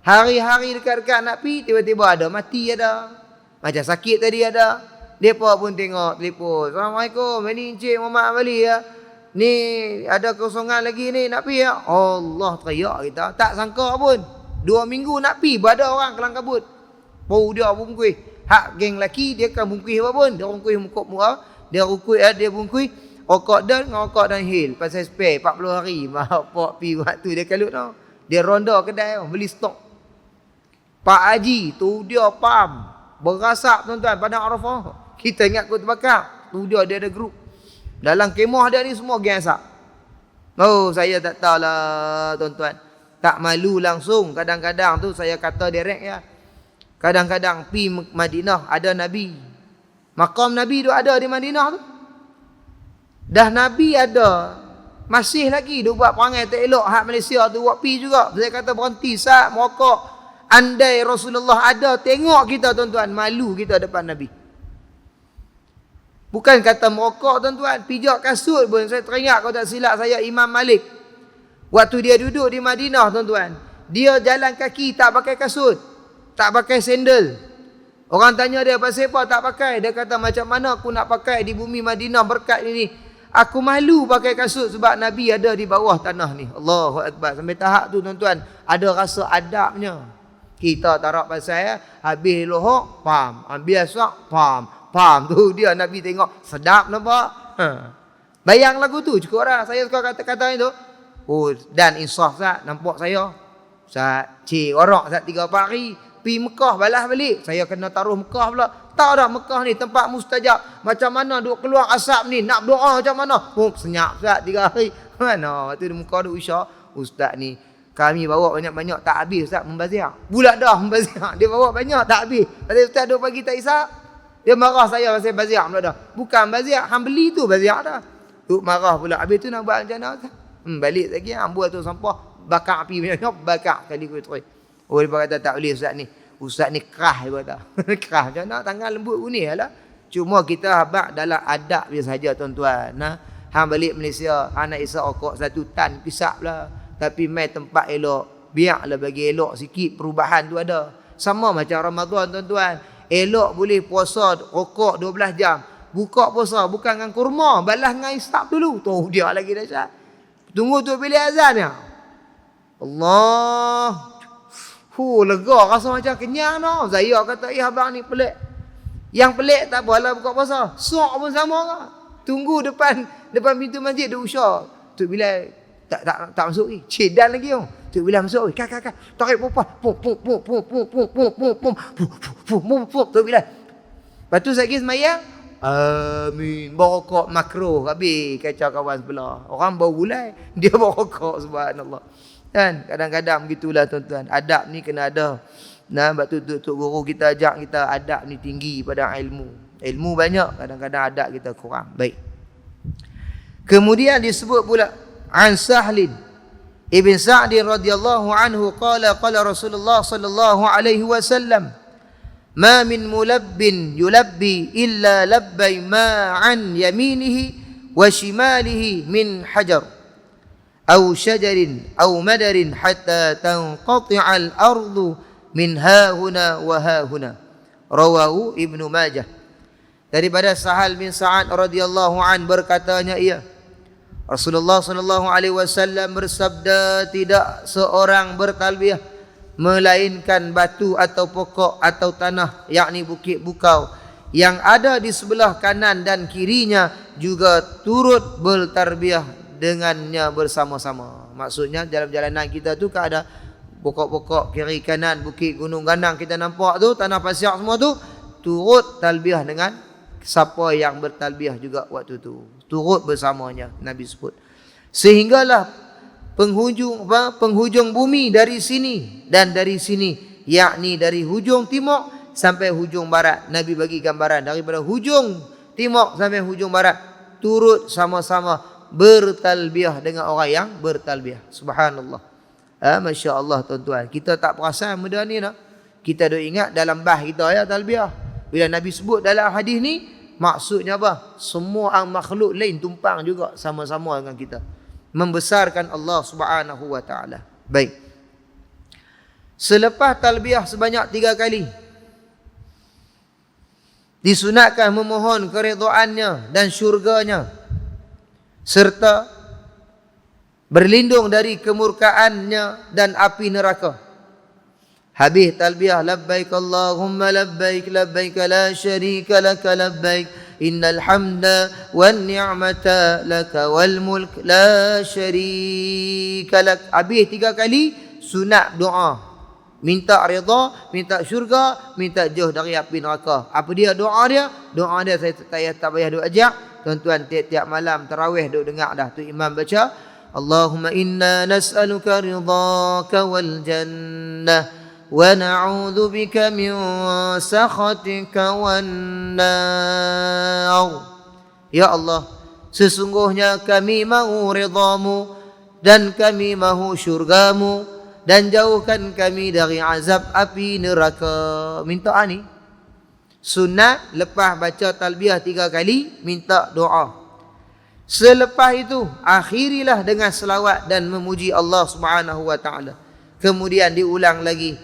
Hari-hari dekat-dekat nak pergi tiba-tiba ada mati ada. Macam sakit tadi ada. Mereka pun tengok telefon. Assalamualaikum. Ini Encik Muhammad Amali ya. Ni ada kosongan lagi ni nak pergi ya. Allah teriak kita. Tak sangka pun. 2 minggu nak pergi, ada orang kelang kabut. Bau dia bungkui. Hak geng lelaki, dia kan bungkui apa pun. Dia bungkui mukuk murah. Dia bungkui. Rokok dan hil. Pasal spare 40 hari. Bapak pergi waktu dia kalut tau. Dia ronda kedai tau. Beli stok. Pak Haji, tu dia pam. Berasap tuan-tuan, padang Arafah. Kita ingat aku terbakar. Tu dia ada grup. Dalam kemah dia ni semua geng asap. Oh, saya tak tahulah tuan-tuan. Tak malu langsung. Kadang-kadang tu saya kata direct ya. Kadang-kadang pi Madinah ada Nabi. Maqam Nabi tu ada di Madinah tu. Dah Nabi ada, masih lagi dia buat perangai tak elok hak Malaysia tu buat pi juga. Saya kata berhenti sat merokok. Andai Rasulullah ada, tengok kita tuan-tuan, malu kita depan Nabi. Bukan kata merokok tuan-tuan, pijak kasut pun. Saya teringat kalau tak silap saya Imam Malik. Waktu dia duduk di Madinah tuan-tuan, dia jalan kaki tak pakai kasut, tak pakai sandal. Orang tanya dia pasal apa tak pakai. Dia kata macam mana aku nak pakai di bumi Madinah berkat ini. Aku malu pakai kasut sebab Nabi ada di bawah tanah ni. Allahu Akbar. Sampai tahap tu tuan-tuan, ada rasa adabnya. Kita tarak pasal habis lohok, pam. Habis asak, pam. Pam tu dia Nabi tengok sedap nampak. Bayang lagu tu cukup dah. Saya suka kata-kata itu. Oh, dan insaf Ustaz, nampak saya. Ustaz, cik orang Ustaz 3-4 hari pi Mekah balas balik. Saya kena taruh Mekah pula. Tak dah Mekah ni tempat mustajab. Macam mana duk keluar asap ni, nak berdoa macam mana? Oh, senyap Ustaz 3 hari. Mana waktu di Mekah duk isyak, Ustaz ni kami bawa banyak-banyak tak habis Ustaz membazir. Bulat dah membazir. Dia bawa banyak tak habis. Kata Ustaz duk bagi tak isap. Dia marah saya pasal bazir pula dah. Bukan bazir, hang beli tu bazir dah. Tu marah pula. Habis tu nak buat macam mana? Balik lagi ambil tu sampah, bakar api banyak, bakar kali kuih. Oh dia kata tak boleh Ustaz ni. Ustaz ni kerah dia kata. Kerah macam mana tangan lembut ni lah. Cuma kita habaq dalam adab dia saja tuan-tuan. Nah, hang balik Malaysia, hang nak isap rokok 1 tan pisap lah. Tapi mai tempat elok, biarlah bagi elok sikit perubahan tu ada. Sama macam Ramadan tuan-tuan. Elok boleh puasa rokok 12 jam. Buka puasa bukan dengan kurma, balas dengan isap dulu. Tu dia lagi dahsyat. Tunggu tu pilih azan ya. Allah. Lega rasa macam kenyang tau. Saya kata abang ni pelik. Yang pelik tak apalah buka puasa. Sok pun sama lah. Tunggu depan pintu masjid dia usah. Tu bila tak masuk ni. Cedan lagi tau. Tu bila masuk oi. Kak. Tarik pompa. Pum. Tu bila. Lepas tu saya pergi semayang. Amin. Berokok makro. Habis kacau kawan sebelah. Orang baru mulai. Dia berokok. Subhanallah. Kan? Kadang-kadang begitulah tuan-tuan. Adab ni kena ada. Nah, sebab tu guru kita ajak kita adab ni tinggi pada ilmu. Ilmu banyak. Kadang-kadang adab kita kurang. Baik. Kemudian disebut pula. An Sahlin Ibn Sa'd radhiyallahu anhu qala Rasulullah sallallahu alaihi wasallam ma min mulabbin yulabbi illa labbay ma an yaminihi wa shimalihi min hajar aw shajarin aw madarin hatta tanqati'a al-ardu min hahuna wa hahuna. Rawahu Ibnu Majah. Daripada Sahal bin Sa'ad radhiyallahu an berkatanya ia, Rasulullah sallallahu alaihi wasallam bersabda, tidak seorang bertalbiyah melainkan batu atau pokok atau tanah, yakni bukit bukau yang ada di sebelah kanan dan kirinya juga turut bertalbiyah dengannya bersama-sama. Maksudnya dalam jalanan kita tu kan ada pokok-pokok kiri kanan, bukit gunung ganang kita nampak tu, tanah pasir semua tu, turut talbiyah dengan siapa yang bertalbiyah juga waktu tu. Turut bersamanya Nabi sebut. Sehinggalah penghujung bumi dari sini dan dari sini, yakni dari hujung timur sampai hujung barat. Nabi bagi gambaran daripada hujung timur sampai hujung barat turut sama-sama bertalbiyah dengan orang yang bertalbiyah. Subhanallah. Masya Allah tuan-tuan. Kita tak perasan benda ni nak. Kita dah ingat dalam bah kita ya talbiyah. Bila Nabi sebut dalam hadis ni, maksudnya apa? Semua makhluk lain tumpang juga sama-sama dengan kita. Membesarkan Allah Subhanahu wa taala. Baik. Selepas talbiyah sebanyak 3 kali, disunatkan memohon keridhaannya dan syurganya serta berlindung dari kemurkaannya dan api neraka. Habis talbiyah, labbaik Allahumma labbaik labbaik la syarika laka labbaik innal hamda wan ni'mata laka wal mulk la syarika lak. Habis 3 kali sunat doa, minta redha, minta syurga, minta jauh dari api neraka. Apa dia doa dia? Doa dia saya tak payah duk ajak. Tuan-tuan tiap-tiap malam tarawih duk dengar dah tu imam baca, Allahumma inna nas'aluka ridhaka wal jannah ونعوذ بك من سخطك والنار. Ya Allah, sesungguhnya kami mahu ridhamu dan kami mahu syurgamu, dan jauhkan kami dari azab api neraka. Minta ni sunat, lepas baca talbiyah 3 kali minta doa. Selepas itu akhirilah dengan selawat dan memuji Allah Subhanahu wa taala. Kemudian diulang lagi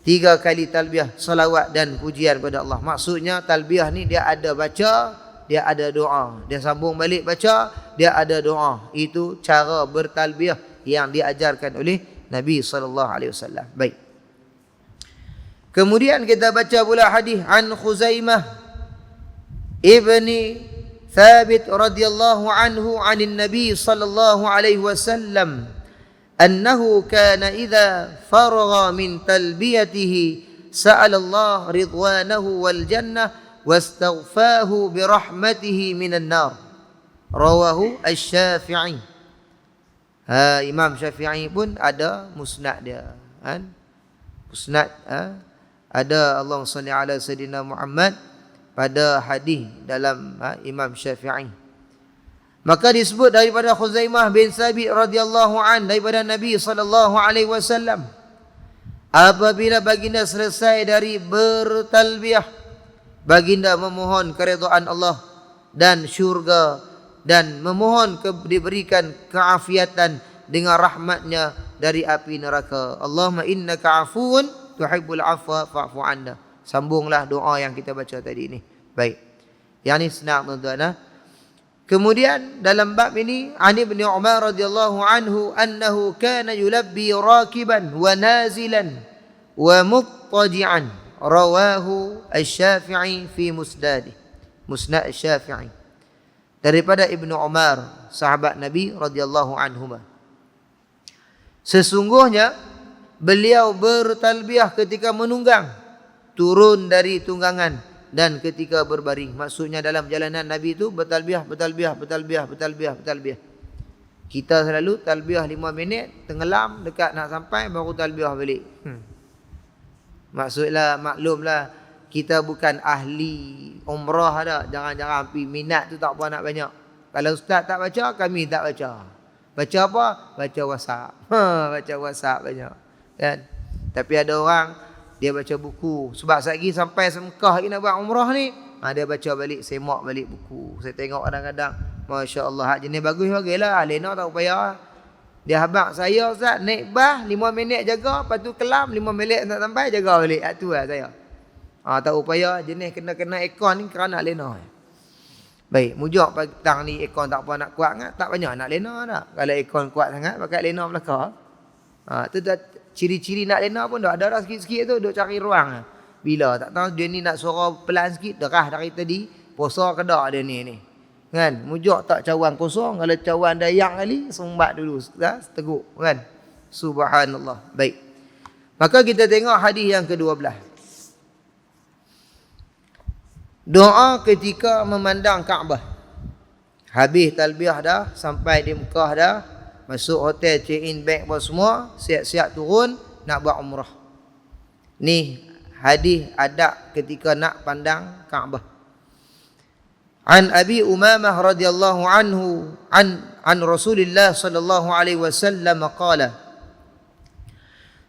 3 kali talbiyah, selawat dan pujian kepada Allah. Maksudnya talbiyah ni dia ada baca, dia ada doa. Dia sambung balik baca, dia ada doa. Itu cara bertalbiyah yang diajarkan oleh Nabi sallallahu alaihi wasallam. Baik. Kemudian kita baca pula hadis an Khuzaimah ibni Thabit radhiyallahu anhu anin Nabi sallallahu alaihi wasallam annahu kana idza faragha min talbiyatihi sa'ala Allah ridwanahu wal jannah wastaghfahu bi rahmatihi minan nar. Rawahu Asy-Syafi'i. Imam Syafi'i pun ada musnad dia, kan? Musnad ada Allahumma salli ala sayidina Muhammad pada hadis dalam Imam Syafi'i. Maka disebut daripada Khuzaimah bin Thabit radhiyallahu an daripada Nabi sallallahu alaihi wasallam, apabila baginda selesai dari bertalbiyah, baginda memohon keridhaan Allah dan syurga dan memohon diberikan keafiatan dengan rahmatnya dari api neraka. Allahumma innaka afuun tuhibbul afwa fa'fu anna. Sambunglah doa yang kita baca tadi ni. Baik. Yang ni senang tuan-tuan. Kemudian dalam bab ini an Ibnu Umar radhiyallahu anhu annahu kana yulabbi rakiban wa nazilan wa muttaji'an. Rawahu Asy-Syafi'i fi musnadih. Musnad Asy-Syafi'i. Daripada Ibnu Umar, sahabat Nabi radhiyallahu anhuma. Sesungguhnya beliau bertalbiyah ketika menunggang, turun dari tunggangan, dan ketika berbaring. Maksudnya dalam perjalanan Nabi itu bertalbiyah. Kita selalu talbiyah 5 minit, tenggelam, dekat nak sampai, baru talbiyah balik. Maksudlah, maklumlah, kita bukan ahli umrah dah. Jangan-jangan pergi minat tu tak apa nak banyak. Kalau ustaz tak baca, kami tak baca. Baca apa? Baca WhatsApp. Baca WhatsApp banyak. Kan? Tapi ada orang, dia baca buku. Sebab lagi sampai Mekah lagi nak buat umrah ni, dia baca balik, semak balik buku. Saya tengok kadang-kadang, Masya Allah, hak jenis bagus-baguslah. Lena tak payah. Dia habaq saya, Ustaz, naik bas 5 minit jaga, lepas tu kelam 5 minit nak sampai, jaga balik. Itu lah saya. Tak upaya jenis kena aircon ni kerana lena. Baik, mujak petang ni aircon tak apa nak kuat sangat, tak banyak nak lena dah. Kalau aircon kuat sangat, pakai lena belakang. Tu dah ciri-ciri nak lena pun dah ada dah sikit-sikit tu, duk cari ruang. Bila tak tahu dia ni nak suara pelan sikit, derah dari tadi, puasa kedak dia ni. Kan? Mujak tak cawan kosong, kalau cawan dayak kali, sumbat dulu. Dah, seteguk. Kan? Subhanallah. Baik. Maka kita tengok hadis yang ke-12. Doa ketika memandang Kaabah. Habis talbiyah dah, sampai di Mekah dah, masuk hotel, check in bag apa semua, siap-siap turun, nak buat umrah. Ni hadis adab ketika nak pandang Kaabah. An Abi Umamah radhiyallahu anhu an Rasulillah sallallahu alaihi wasallam qala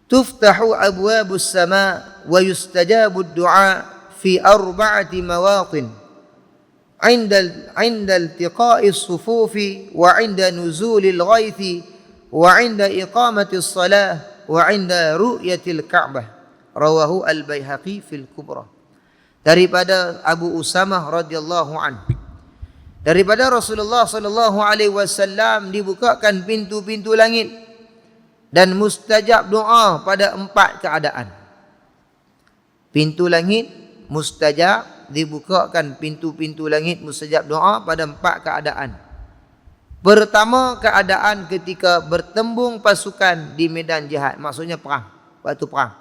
tuftahu abwabus sama wa yustajabu ad-du'a fi 4 mawatin 'inda iltiqa'i as-sufufi wa 'inda nuzulil ghaithi wa 'inda iqamati as-salah wa 'inda ru'yatil Ka'bah. Rawahu Al-Baihaqi fil Kubra. Daripada Abu Usamah radhiyallahu anhu, daripada Rasulullah sallallahu alaihi wasallam, dibukakan pintu-pintu langit dan mustajab doa pada 4 keadaan. Pintu langit mustajab, dibukakan pintu-pintu langit mustajab doa pada 4 keadaan. Pertama, keadaan ketika bertembung pasukan di medan jihad, maksudnya perang, waktu perang.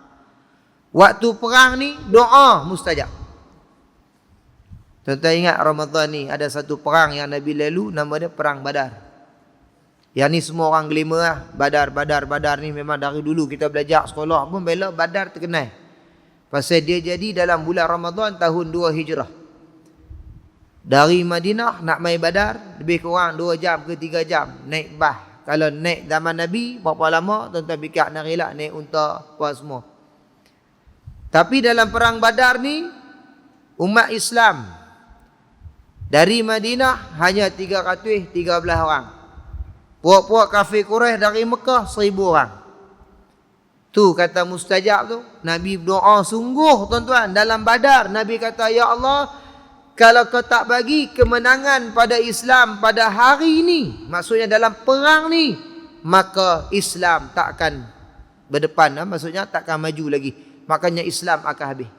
Waktu perang ni doa mustajab. Tuan-tuan ingat Ramadan ni ada satu perang yang Nabi lalu, nama dia Perang Badar. Yang ni semua orang gelima lah. Badar ni memang dari dulu kita belajar sekolah pun bela Badar terkenal. Pasal dia jadi dalam bulan Ramadan tahun 2 Hijrah. Dari Madinah nak mai Badar lebih kurang 2 jam ke 3 jam naik bah. Kalau naik zaman Nabi berapa lama tuan-tuan fikir nak relak naik unta apa semua. Tapi dalam perang Badar ni umat Islam dari Madinah hanya 313 orang. Puak-puak kafir Quraisy dari Mekah 1000 orang. Tu kata mustajab tu. Nabi berdoa sungguh tuan-tuan. Dalam Badar Nabi kata, ya Allah, kalau kau tak bagi kemenangan pada Islam pada hari ini, maksudnya dalam perang ni, maka Islam tak akan berdepan. Maksudnya tak akan maju lagi. Makanya Islam akan habis.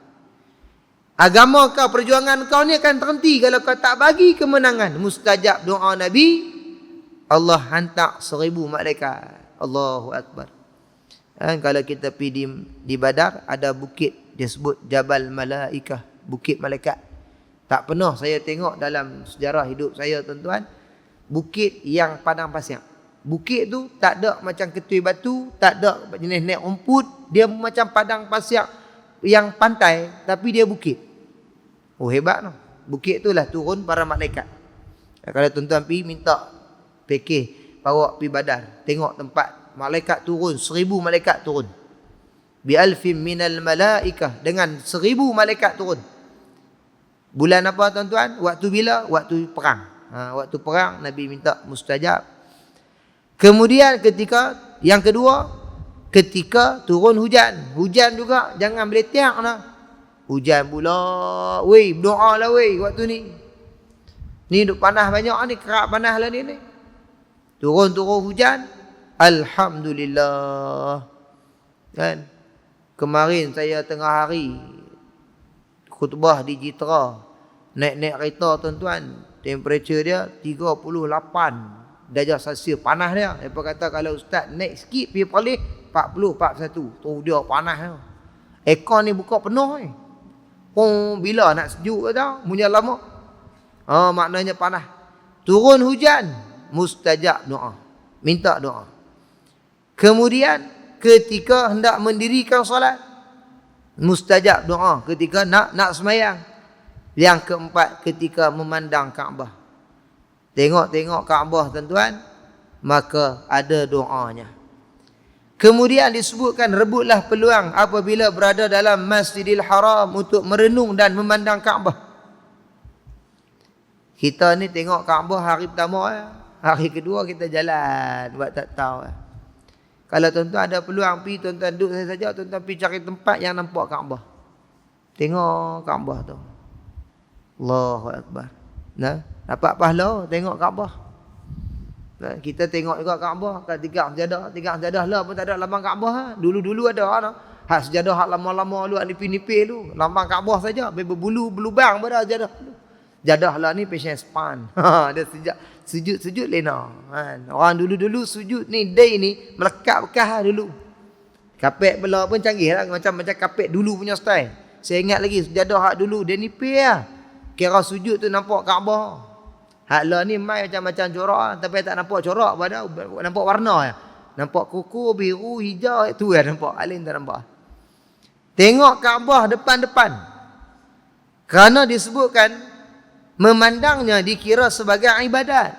Agama kau, perjuangan kau ni akan terhenti kalau kau tak bagi kemenangan. Mustajab doa Nabi, Allah hantar 1000 malaikat. Allahu Akbar. Kalau kita pergi di Badar, ada bukit dia sebut Jabal Malaikah, bukit malaikat. Tak pernah saya tengok dalam sejarah hidup saya tuan-tuan, bukit yang padang pasir. Bukit tu tak ada macam ketui batu, tak ada jenis naik rumput, dia macam padang pasir yang pantai tapi dia bukit. Oh hebat tu. Bukit tu lah turun para malaikat. Kalau tuan-tuan pergi minta fikir bawa pergi Badar, tengok tempat malaikat turun, 1000 malaikat turun. Bi alfin minal malaikah, dengan 1000 malaikat turun. Bulan apa tuan-tuan? Waktu bila? Waktu perang. Waktu perang Nabi minta mustajab. Kemudian ketika yang kedua, ketika turun hujan. Hujan juga jangan beletiak lah. Hujan pula. Weh, berdoa lah weh waktu ni. Ni duk panas banyak ni, kerak panas lah ni. Turun-turun hujan. Alhamdulillah. Kan? Kemarin saya tengah hari khutbah di Jitra. Naik-naik kereta tuan-tuan. Temperature dia 38 darjah Celsius. Panas dia. Mereka kata kalau ustaz naik sikit pergi paling 40, 41. Tu dia panas dia. Aircon ni buka penuh ni. Oh, bila nak sejuk ke tau? Punya lama. Maknanya panas. Turun hujan. Mustajab doa. Minta doa. Kemudian ketika hendak mendirikan solat, mustajab doa ketika nak semayang. Yang keempat, ketika memandang Kaabah. Tengok Kaabah tuan-tuan, maka ada doanya. Kemudian disebutkan rebutlah peluang apabila berada dalam Masjidil Haram untuk merenung dan memandang Kaabah. Kita ni tengok Kaabah hari pertama, hari kedua kita jalan buat tak tahu. Kalau tuan-tuan ada peluang pergi, tuan-tuan duduk saja, tuan-tuan pergi cari tempat yang nampak Kaabah. Tengok Kaabah tu. Allahu Akbar. Nah, dapat pahala tengok Kaabah. Nah, kita tengok juga Kaabah, kat tiga sejadah lah pun tak ada lambang Kaabah. Dulu-dulu ada noh. Hak sejadah hak lama-lama dulu nipis-nipis tu, lambang Kaabah saja, berbulu berlubang pada sejadah tu. Jadah lah ni passion span. Dia sujud lena. Orang dulu-dulu sujud ni, day ni melekat bekas dulu. Kapek belah pun canggih lah, macam kapek dulu punya style. Saya ingat lagi sejadah hak dulu dia nipis lah. Kira sujud tu nampak Kaabah. Hak lah ni mai macam-macam corak, tapi tak nampak corak pada, nampak warna ya. Nampak kuku, biru, hijau, itu ya nampak. Alin tak nampak. Tengok Kaabah depan-depan. Kerana disebutkan memandangnya dikira sebagai ibadat.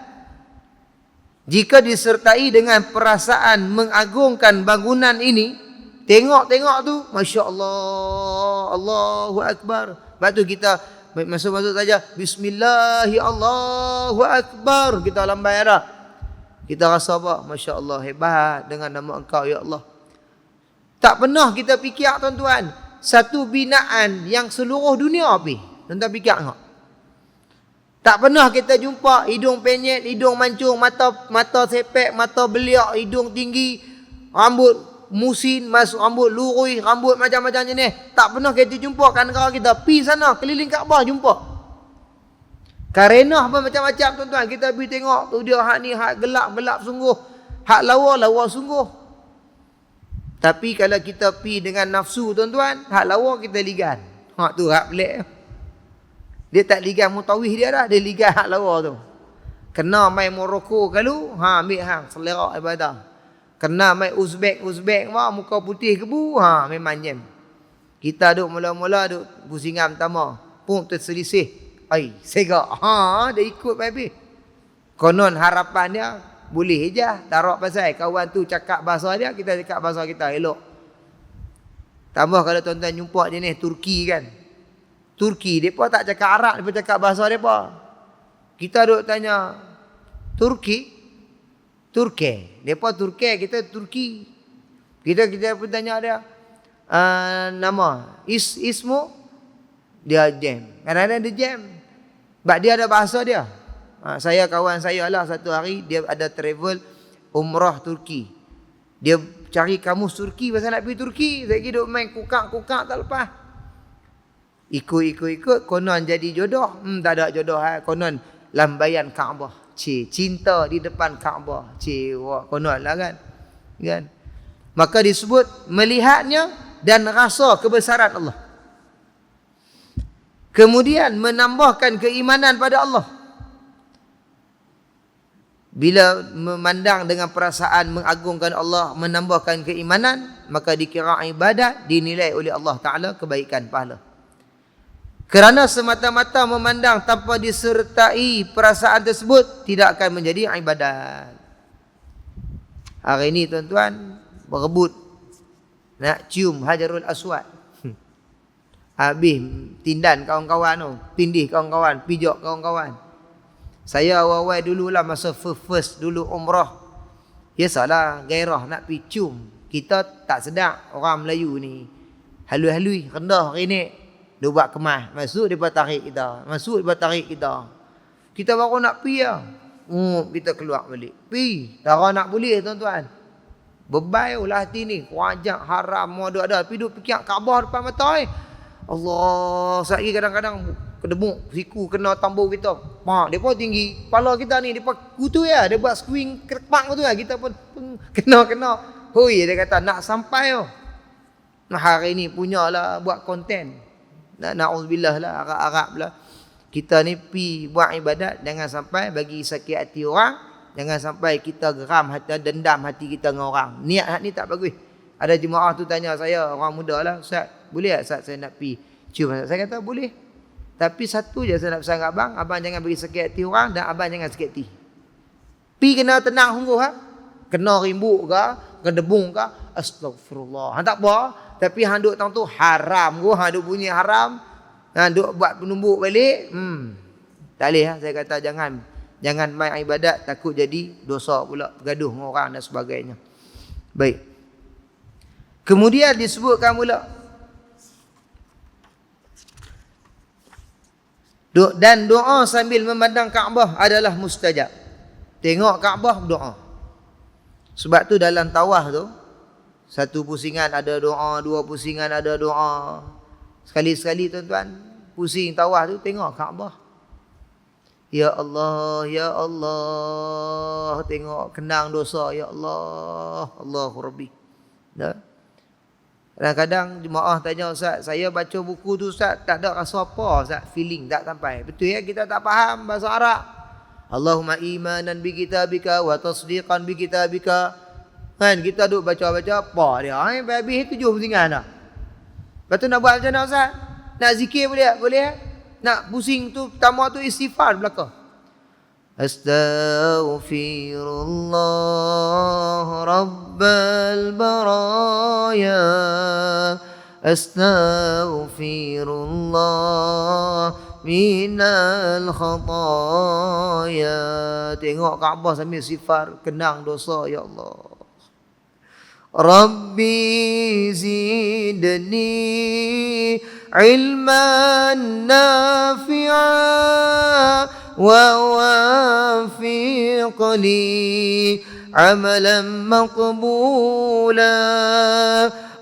Jika disertai dengan perasaan mengagungkan bangunan ini, tengok tu, Masya Allah, Allahu Akbar. Lepas tu kita masuk saja, Bismillahi Allahu Akbar. Kita lambai dah. Kita rasa apa? Masya Allah, hebat dengan nama Engkau ya Allah. Tak pernah kita fikir tuan-tuan, satu binaan yang seluruh dunia pergi. Tuan-tuan fikir tak? Tak pernah kita jumpa hidung penyet, hidung mancung, mata sepek, mata beliak, hidung tinggi, rambut musin, rambut lurui, rambut macam-macam jenis. Tak pernah kita jumpa kan kalau kita pergi sana, keliling Kaabah jumpa. Karenah pun macam-macam tuan-tuan. Kita pergi tengok tu dia hak ni, hak gelap sungguh. Hak lawa sungguh. Tapi kalau kita pergi dengan nafsu tuan-tuan, hak lawa kita ligan. Hak tu hak pelik. Dia tak ligan mutawih dia dah, dia ligan hak lawa tu. Kena mai Morocco kalau, ambil hang selera ibadah. Kena mai Uzbek muka putih kebu, memang jam. Kita duk mula-mula duk pusingan pertama, pun terselisih. Sega. Dia ikut habis. Konon harapan dia boleh je tarak pasal kawan tu cakap bahasa dia, kita cakap bahasa kita elok. Tambah kalau tuan-tuan jumpa jenis Turki kan. Turki depa tak cakap Arab, depa cakap bahasa depa. Kita duk tanya Turki. Depa Turki, kita Turki. Kita pun tanya dia nama ismu, dia jam. Kadang-kadang dia jam. Sebab dia ada bahasa dia. Saya kawan saya lah satu hari dia ada travel umrah Turki. Dia cari kamus Turki pasal nak pergi Turki. Saya duk main kukak tak lepas. Ikut konon jadi jodoh. Tak ada jodoh. Konon lambaian Kaabah. Cinta di depan Kaabah. Konon lah kan. Maka disebut melihatnya dan rasa kebesaran Allah. Kemudian menambahkan keimanan pada Allah. Bila memandang dengan perasaan mengagungkan Allah, menambahkan keimanan, maka dikira ibadat, dinilai oleh Allah Ta'ala kebaikan pahala. Kerana semata-mata memandang tanpa disertai perasaan tersebut, tidak akan menjadi ibadat. Hari ini tuan-tuan berebut nak cium Hajarul Aswad. Habis tindan kawan-kawan tu, tindih kawan-kawan, pijak kawan-kawan. Saya awal-awal dululah masa first dulu umrah. Biasalah gairah nak pergi cium. Kita tak sedar orang Melayu ni. Halui-halui, rendah renek. Dia buat kemas. Masuk dia tarik kita. Kita baru nak pergi lah. Kita keluar balik. Pergi. Tak nak boleh tuan-tuan. Bebayulah hati ni. Wajak haram. Ada. Pergi duduk fikir Kaabah depan mata Allah. Sekali kadang-kadang kedemuk siku kena tambur kita. Dia pun tinggi. Kepala kita ni dia kutu ya. Dia buat swing kerpak tu ya. Kita pun kena. Hoi dia kata nak sampai Nah hari ni punyalah buat konten. Na'udzubillah lah Arab lah. Kita ni pi buat ibadat jangan sampai bagi sakit hati orang, jangan sampai kita geram hati, dendam hati kita dengan orang. Niat ni tak bagus. Ada jemaah tu tanya saya, orang muda lah, Ustaz, boleh tak Ustaz saya nak pi cium? Saya kata boleh. Tapi satu je saya nak pesan kat abang jangan bagi sakit hati orang dan abang jangan sakit hati. Pi kena tenang sungguh Kena rimbuk ke, kena debung ke, astagfirullah. Tak apa, tapi hang duk tang tu haram go, hang duk bunyi haram, hang duk buat penumbuk balik. Tak boleh saya kata jangan main ibadat, takut jadi dosa pula, bergaduh dengan orang dan sebagainya. Baik. Kemudian disebutkan pula dan doa sambil memandang Kaabah adalah mustajab. Tengok Kaabah berdoa. Sebab tu dalam tawaf tu, satu pusingan ada doa, dua pusingan ada doa. Sekali-sekali tuan-tuan, pusing tawaf tu tengok Kaabah. Ya Allah, ya Allah, tengok kenang dosa, ya Allah, Allahu Rabbi. Kadang-kadang jemaah tanya, Ustaz, saya baca buku tu Ustaz, tak ada rasa apa Ustaz, feeling tak sampai. Betul ya, kita tak faham bahasa Arab. Allahumma imanan bi kitabika wa tasdiqan bi kitabika. Kan kita duk baca-baca apa dia? Habis 7 pusingan dah. Lepas tu nak buat macam mana Ustaz? Nak zikir boleh? Boleh? Nak pusing tu pertama tu istighfar belakang. Astaghfirullah rabbal baraya. Astaghfirullah minal khataya. Tengok Kaabah sambil sifar, kenang dosa, ya Allah. Rabbi zidni ilman nafi'a wa wafiqni amalan maqbula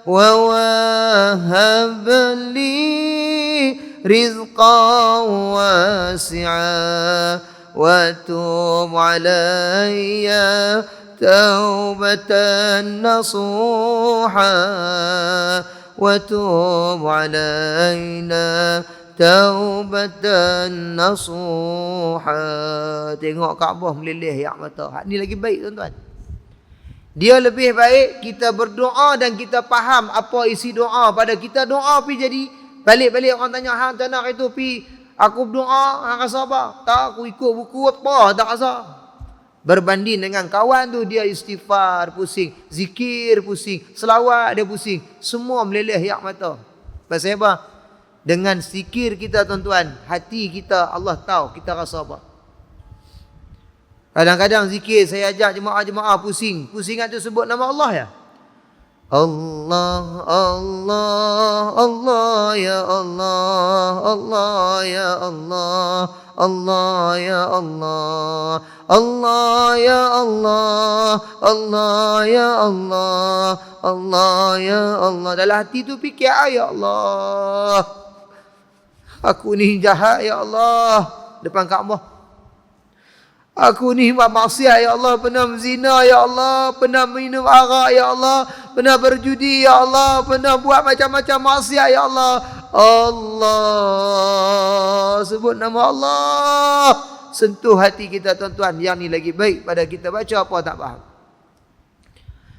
wa wahab li rizqan wasi'a wa tub alayya taubatan nasuha wa tub alayna taubatan nasuha. Tengok Kaabah meleleh air mata. Hak ni lagi baik tuan-tuan. Dia lebih baik kita berdoa dan kita faham apa isi doa. Pada kita doa pi jadi balik-balik orang tanya, hang macam mana itu pi aku berdoa, hang rasa apa? Tak, aku ikut buku apa, tak rasa. Berbanding dengan kawan tu, dia istighfar pusing, zikir pusing, selawat dia pusing, semua meleleh air mata. Pasal apa? Dengan zikir kita tuan-tuan, hati kita Allah tahu kita rasa apa. Kadang-kadang zikir saya ajak jemaah-jemaah pusing. Pusingan tu sebut nama Allah ya. Allah, Allah, Allah ya Allah, Allah ya Allah, Allah ya Allah, Allah ya Allah, Allah ya Allah, Allah ya Allah. Dalam hati tu fikir, ya Allah, aku ni jahat ya Allah. Depan Kaabah, aku ni buat maksiat ya Allah, pernah berzina ya Allah, pernah minum arak ya Allah, pernah berjudi ya Allah, pernah buat macam-macam maksiat ya Allah. Allah, sebut nama Allah, sentuh hati kita tuan-tuan. Yang ni lagi baik pada kita baca apa tak faham.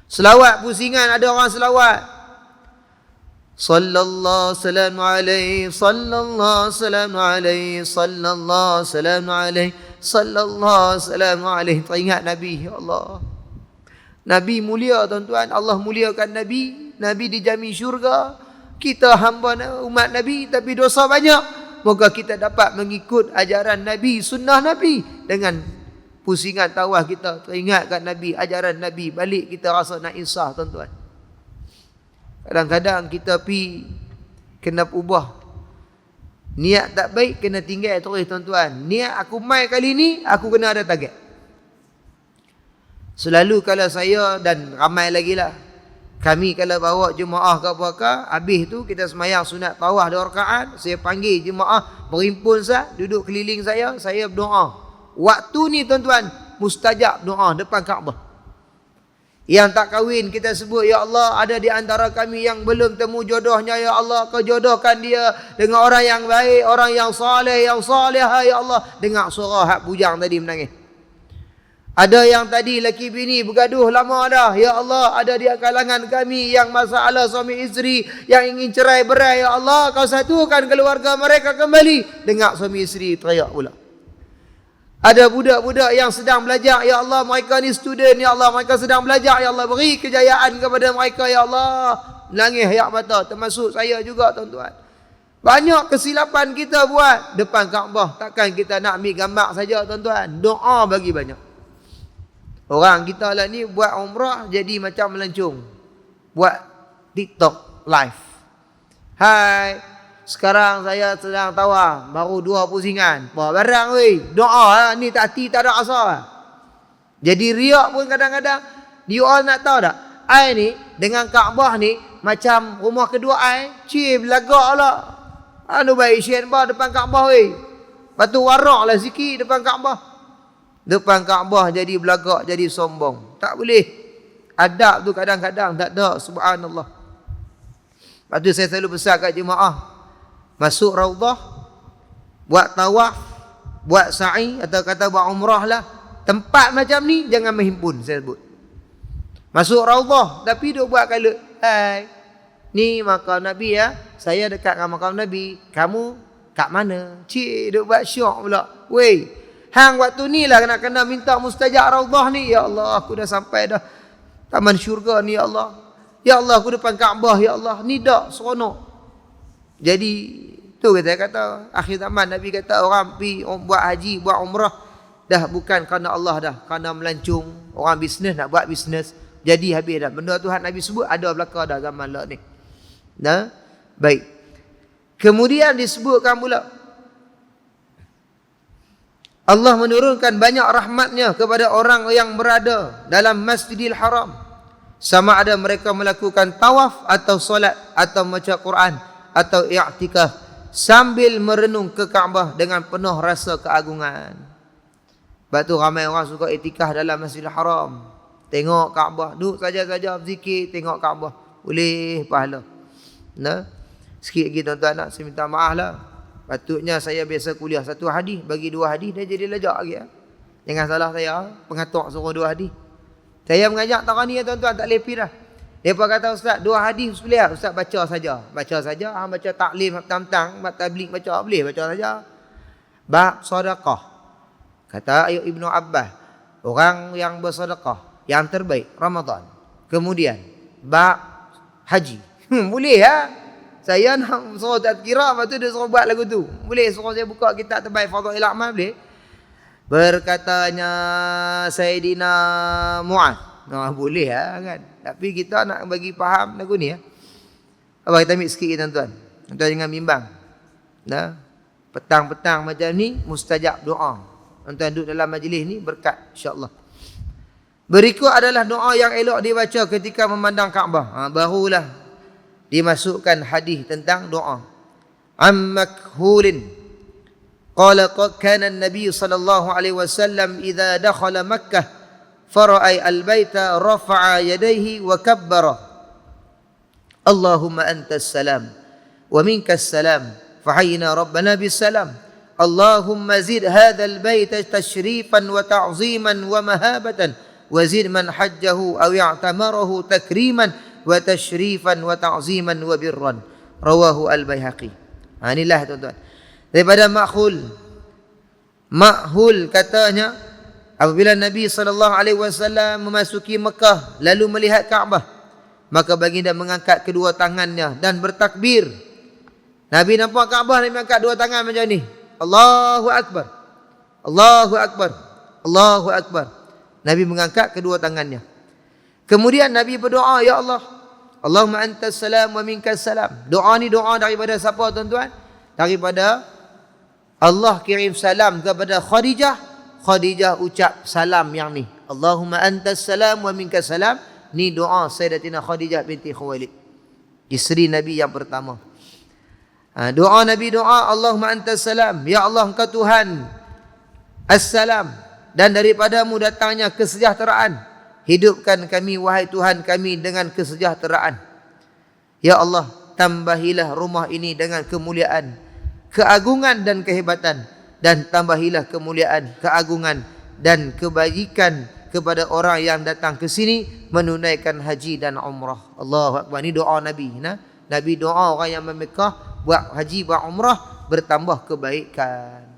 Selawat pusingan, ada orang selawat, sallallahu salam alaihi, sallallahu salam alaihi, sallallahu salam alaihi, sallallahu salam alaihi. Teringat Nabi, ya Allah, Nabi mulia tuan-tuan. Allah muliakan Nabi, Nabi dijamin syurga. Kita hamba umat Nabi tapi dosa banyak. Moga kita dapat mengikut ajaran Nabi, sunnah Nabi. Dengan pusingan tawah kita teringatkan Nabi, ajaran Nabi, balik kita rasa nak insaf tuan-tuan. Kadang-kadang kita pi kena ubah. Niat tak baik kena tinggal terus tuan-tuan. Niat aku mai kali ni, aku kena ada target. Selalu kalau saya dan ramai lagi lah, kami kalau bawa jemaah ke apa-apa, habis tu kita semayang sunat tawah 2 rakaat, saya panggil jemaah berhimpun sah, duduk keliling saya berdoa. Waktu ni tuan-tuan, mustajab doa depan Kaabah. Yang tak kahwin kita sebut, ya Allah, ada di antara kami yang belum temu jodohnya, ya Allah, kau jodohkan dia dengan orang yang baik, orang yang saleh, yang salihah, ya Allah. Dengar suara hak bujang tadi menangis. Ada yang tadi laki bini bergaduh lama dah, ya Allah, ada di kalangan kami yang masalah suami isteri, yang ingin cerai berai, ya Allah, kau satukan keluarga mereka kembali. Dengar suami isteri teriak pula. Ada budak-budak yang sedang belajar, ya Allah, mereka ni student, ya Allah, mereka sedang belajar, ya Allah, beri kejayaan kepada mereka, ya Allah. Menangis air mata, termasuk saya juga tuan-tuan. Banyak kesilapan kita buat depan Kaabah. Takkan kita nak ambil gambar saja tuan-tuan. Doa bagi banyak. Orang kita lah ni buat umrah jadi macam melancong, buat TikTok live. Hai, sekarang saya sedang tawaf, baru 2 pusingan. Wah, barang weh, doa lah ni, tak hati tak ada asal. Jadi riak pun kadang-kadang. You all nak tahu tak? I ni dengan Kaabah ni macam rumah kedua I. Cik belagak lah. Anu baik syen bah depan Kaabah weh. Lepas tu warak lah sikit depan Kaabah. Depan Kaabah jadi belagak, jadi sombong. Tak boleh. Adab tu kadang-kadang tak ada. Subhanallah. Lepas tu saya selalu pesan kat jemaah, masuk Raudhah, buat tawaf, buat sa'i, atau kata buat umrah lah. Tempat macam ni jangan menghimpun, saya sebut. Masuk Raudhah tapi duk buat kalut. Hai, ni makam Nabi ya, saya dekat dengan makam Nabi, kamu kat mana? Cik duk buat syok pula. Weh, hang waktu ni lah kena minta mustajab Raudhah ni. Ya Allah, aku dah sampai dah taman syurga ni, ya Allah. Ya Allah, aku depan Kaabah, ya Allah. Ni dak seronok. Jadi tu kita kata akhir zaman Nabi kata orang pi buat haji, buat umrah dah bukan kerana Allah dah, kerana melancong. Orang bisnes nak buat bisnes, jadi habis dah. Benda Tuhan Nabi sebut ada belaka dah zaman lah ni. Nah, baik. Kemudian disebutkan pula Allah menurunkan banyak rahmatnya kepada orang yang berada dalam Masjidil Haram. Sama ada mereka melakukan tawaf atau solat atau baca Quran atau i'tikaf sambil merenung ke Kaabah dengan penuh rasa keagungan. Sebab tu ramai orang suka i'tikaf dalam Masjidil Haram. Tengok Kaabah, duduk saja-saja berzikir, tengok Kaabah. Boleh pahala. Nah, sikit lagi tuan-tuan nak saya minta maaf lah. Patutnya saya biasa kuliah satu hadis, bagi dua hadis dia jadi lejak lagi. Jangan salah saya, pengatuk suruh dua hadis. Saya mengajak tahun ni tuan-tuan tak lepi dah. Depa kata ustaz, dua hadis boleh ustaz baca saja. Baca saja, baca taklim tentang tabligh baca boleh baca saja. Bab sedekah. Kata Ibnu Abbas, orang yang bersedekah yang terbaik Ramadan. Kemudian bab haji. Boleh ya? Saya nak suruh tazkirah, lepas tu dia suruh buat lagu tu. Boleh suruh saya buka kitab terbaik Fadhail A'mal, boleh? Berkatanya Sayyidina Mu'adh. Boleh ya kan? Tapi kita nak bagi faham lagu ni ya. Apa kita ambil sikit tuan-tuan. Tuan-tuan jangan bimbang. Nah, petang-petang macam ni mustajab doa. Tuan-tuan duduk dalam majlis ni berkat insya-Allah. Berikut adalah doa yang elok dibaca ketika memandang Kaabah. Barulah dimasukkan hadis tentang doa. Makhulin qala kana an-nabiy sallallahu alaihi wasallam idza dakhala Makkah fara'a al-baita rafa'a yadayhi wa kabbara. Allahumma antas salam wa minkas salam fahayyina rabbana bis salam. Allahumma zid hadzal baita tashrifan wa ta'ziman wa mahabatan wa zid man hajjahu aw i'tamarahu takriman wa tashrifan wa ta'ziman wa birran. Rawahu al-Baihaqi. Inilah tuan-tuan. Daripada Makhul katanya apabila Nabi SAW memasuki Mekah lalu melihat Kaabah, maka baginda mengangkat kedua tangannya dan bertakbir. Nabi nampak Kaabah, Nabi angkat dua tangan macam ni. Allahu Akbar. Allahu Akbar. Allahu Akbar. Nabi mengangkat kedua tangannya. Kemudian Nabi berdoa, ya Allah, Allahumma antas salam wa minkas salam. Doa ni doa daripada siapa tuan-tuan? Daripada Allah kirim salam kepada Khadijah. Khadijah ucap salam yang ni. Allahumma antas salam wa minkas salam. Ni doa Sayyidatina Khadijah binti Khuwailid, isteri Nabi yang pertama. Doa Nabi doa, Allahumma antas salam. Ya Allah, engkau Tuhan Assalam, dan daripadamu datangnya kesejahteraan. Hidupkan kami wahai Tuhan kami dengan kesejahteraan. Ya Allah, tambahilah rumah ini dengan kemuliaan, keagungan dan kehebatan, dan tambahilah kemuliaan, keagungan dan kebajikan kepada orang yang datang ke sini menunaikan haji dan umrah. Allahu Akbar. Ini doa Nabi. Nabi doa orang yang Mekah buat haji, buat umrah, bertambah kebaikan.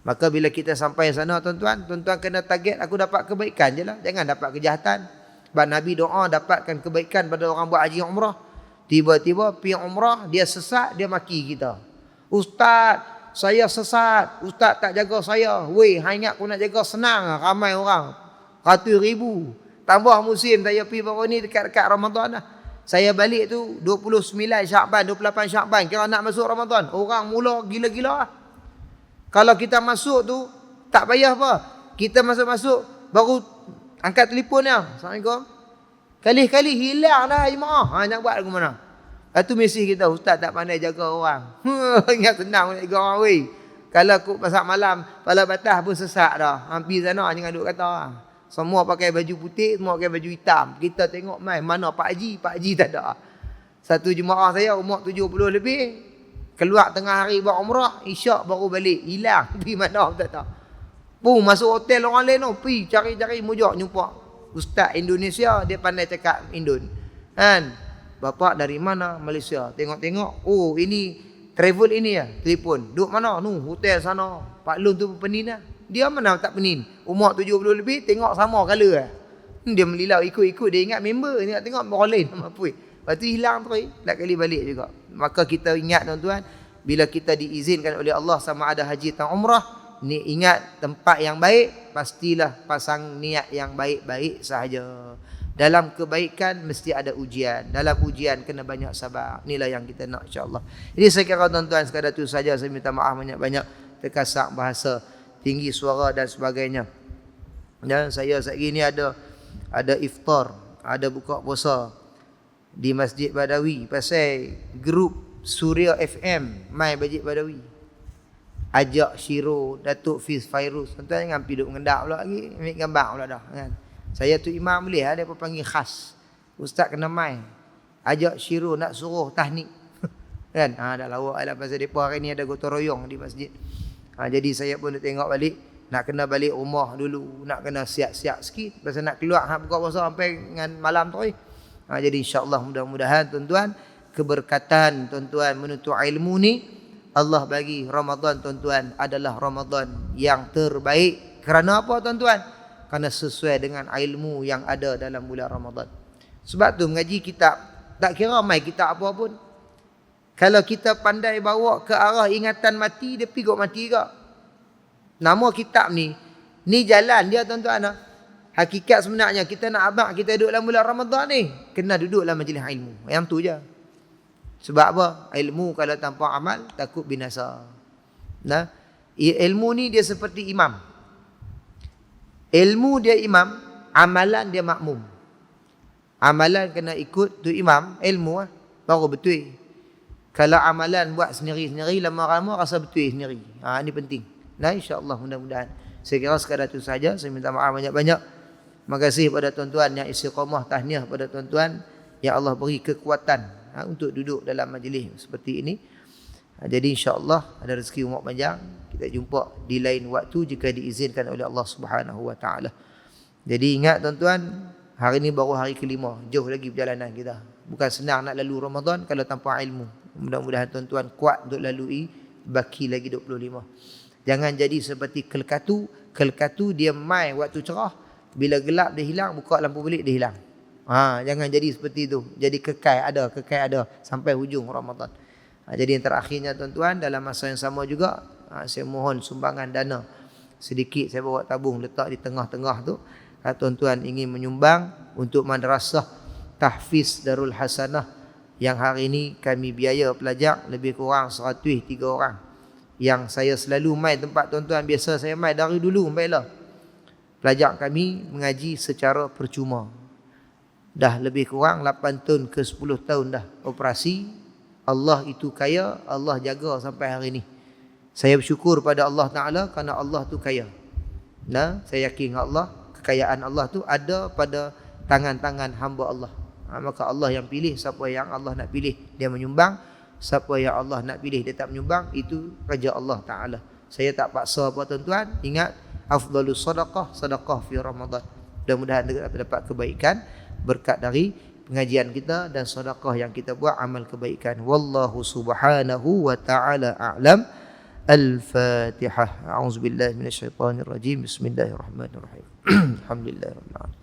Maka bila kita sampai sana tuan-tuan, tuan-tuan kena target aku dapat kebaikan je lah. Jangan dapat kejahatan. Sebab Nabi doa dapatkan kebaikan pada orang buat haji umrah. Tiba-tiba pergi umrah, dia sesat, dia maki kita. Ustaz, saya sesat. Ustaz tak jaga saya. Weh, hang ingat aku nak jaga, senang. Ramai orang. Ratus ribu. Tambah musim saya pergi baru ni dekat-dekat Ramadan dah. Saya balik tu 29 Syakban, 28 Syakban. Kira nak masuk Ramadan. Orang mula gila-gila lah. Kalau kita masuk tu, tak payah apa. Kita masuk-masuk, baru angkat telefon dia. Assalamualaikum. Kali-kali hilang dah jemaah. Nak buat lagu mana? Lepas tu mesej kita, Ustaz tak pandai jaga orang. Ingat senang nak jaga orang weh. Kalau aku pasal malam, pala batas pun sesak dah. Hampir sana jangan duk kata. Semua pakai baju putih, semua pakai baju hitam. Kita tengok mai mana Pak Haji tak ada. Satu jemaah saya umur 70 lebih, keluar tengah hari buat umrah, isyak baru balik, hilang. Pergi mana tak tahu. Pun masuk hotel orang lain tu, pergi cari-cari mujak jumpa Ustaz Indonesia, dia pandai cakap Indon. Kan? Bapak dari mana? Malaysia. Tengok-tengok, oh ini travel ini ya, telefon. Duduk mana? Nu, hotel sana. Pak Lun tu penin lah. Dia mana tak penin? Umur 70 lebih, tengok sama color lah. Dia melilau ikut-ikut, dia ingat member, tengok orang lain nama apa. Lepas tu hilang terus, nak kali balik juga. Maka kita ingat tuan-tuan, bila kita diizinkan oleh Allah sama ada haji atau umrah, ni ingat tempat yang baik, pastilah pasang niat yang baik-baik sahaja. Dalam kebaikan mesti ada ujian. Dalam ujian kena banyak sabar. Inilah yang kita nak insya-Allah. Jadi saya kira tuan-tuan sekadar itu saja. Saya minta maaf banyak-banyak terkasak bahasa, tinggi suara dan sebagainya. Dan saya hari ini ada iftar, ada buka puasa di Masjid Badawi pasal grup Suria FM mai Masjid Badawi. Ajak Syiro, Datuk Fiz Fairuz. Tuan-tuan jangan pergi duduk mengendap pula lagi, ambil gambar pula dah kan. Saya tu imam boleh ada apa panggil khas. Ustaz kena mai. Ajak Syiro nak suruh tahnik. kan. Dah lawak lah pasal depa hari ni ada gotong royong di masjid. Jadi saya pun nak tengok balik, nak kena balik rumah dulu, nak kena siap-siap sikit pasal nak keluar buka puasa sampai dengan malam tu. Jadi insya-Allah mudah-mudahan tuan-tuan, keberkatan tuan-tuan menuntut ilmu ni Allah bagi Ramadan tuan-tuan adalah Ramadan yang terbaik. Kerana apa tuan-tuan? Kerana sesuai dengan ilmu yang ada dalam bulan Ramadan. Sebab tu mengaji kitab, tak kira mai kitab apa pun, kalau kita pandai bawa ke arah ingatan mati, dia pergi mati juga. Nama kitab ni jalan dia tuan-tuan. Hakikat sebenarnya kita nak abang kita duduk dalam bulan Ramadan ni, kena duduk dalam majlis ilmu. Yang tu je. Sebab apa? Ilmu kalau tanpa amal takut binasa. Nah, ilmu ni dia seperti imam. Ilmu dia imam, amalan dia makmum. Amalan kena ikut tu imam, ilmu baru betul. Kalau amalan buat sendiri-sendiri, lama-lama rasa betul sendiri. Ini penting. Nah, insya-Allah mudah-mudahan. Saya kira sekadar itu saja. Saya minta maaf banyak-banyak. Terima kasih pada tuan-tuan yang istiqamah, tahniah pada tuan-tuan yang Allah beri kekuatan untuk duduk dalam majlis seperti ini. Jadi insya-Allah ada rezeki umur panjang, kita jumpa di lain waktu jika diizinkan oleh Allah Subhanahu wa taala. Jadi ingat tuan-tuan, hari ini baru hari kelima, jauh lagi perjalanan kita. Bukan senang nak lalu Ramadan kalau tanpa ilmu. Mudah-mudahan tuan-tuan kuat untuk lalui, baki lagi 25. Jangan jadi seperti kelkatu. Kelkatu dia mai waktu cerah, bila gelap dia hilang, buka lampu belik dia hilang. Jangan jadi seperti itu. Jadi kekal ada sampai hujung Ramadan. Jadi yang terakhirnya tuan-tuan, dalam masa yang sama juga, saya mohon sumbangan dana. Sedikit saya bawa tabung letak di tengah-tengah tu. Tuan-tuan ingin menyumbang untuk madrasah Tahfiz Darul Hasanah yang hari ini kami biaya pelajar lebih kurang 103 orang. Yang saya selalu mai tempat tuan-tuan, biasa saya mai dari dulu baiklah. Pelajar kami mengaji secara percuma. Dah lebih kurang 8 tahun ke 10 tahun dah operasi. Allah itu kaya, Allah jaga sampai hari ini. Saya bersyukur pada Allah Ta'ala kerana Allah tu kaya. Nah, saya yakin Allah, kekayaan Allah tu ada pada tangan-tangan hamba Allah. Maka Allah yang pilih siapa yang Allah nak pilih, dia menyumbang. Siapa yang Allah nak pilih, dia tak menyumbang. Itu kerja Allah Ta'ala. Saya tak paksa apa tuan-tuan. Ingat, afdalus sadaqah, sadaqah fi Ramadan. Mudah-mudahan dapat kebaikan berkat dari pengajian kita dan sedekah yang kita buat, amal kebaikan. Wallahu subhanahu wa ta'ala a'lam. Al-Fatihah. A'udzubillahi minasyaitonirrajim. Bismillahirrahmanirrahim. Alhamdulillahirabbil alamin.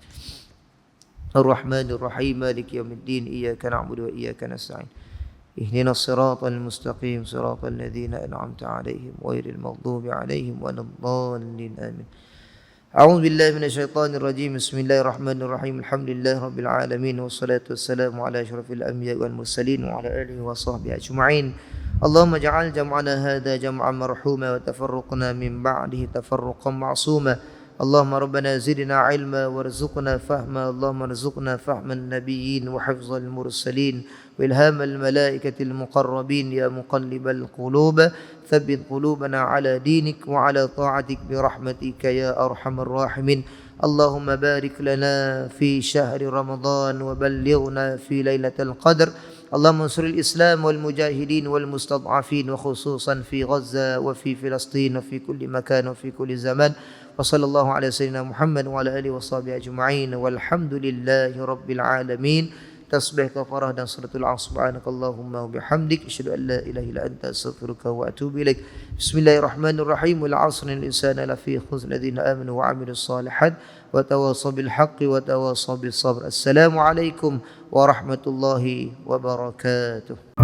Ar-Rahmanir-Rahim. Maliki yaumiddin. Iyyaka na'budu wa iyyaka nasta'in. Ihdinas siratal mustaqim, siratal ladzina an'amta 'alaihim ghairil maghdubi 'alaihim waladdallin. Amin. أعوذ بالله من الشيطان الرجيم. بسم الله الرحمن الرحيم. الحمد لله رب العالمين والصلاة والسلام على أشرف الأنبياء والمرسلين وعلى آله وصحبه أجمعين. اللهم اجعل جمعنا هذا جمعا مرحوما وتفرقنا من بعده تفرقا معصوما. اللهم ربنا زدنا علما وارزقنا فهما. اللهم ارزقنا فهم النبيين وحفظ المرسلين وإلهام الملائكة المقربين. يا مقلب القلوب ثبت قلوبنا على دينك وعلى طاعتك برحمتك يا أرحم الراحمين. اللهم بارك لنا في شهر رمضان وبلغنا في ليلة القدر. اللهم انصر الإسلام والمجاهدين والمستضعفين وخصوصا في غزة وفي فلسطين وفي كل مكان وفي كل زمان. وصلى الله على سيدنا محمد وعلى آله وصحبه أجمعين والحمد لله رب العالمين. Tasbih kafarah dan suratul Asr. Subhanakallahumma wa bihamdik asyhadu an la ilaha illa anta astaghfiruka wa atubu ilaik. Bismillahirrahmanirrahim. Wal 'asri innal insana lafi khusr alladziina aamanu wa 'amilus shalihat wa tawassaw bil haqqi wa tawassaw bis sabr. Assalamu alaikum warahmatullahi wabarakatuh.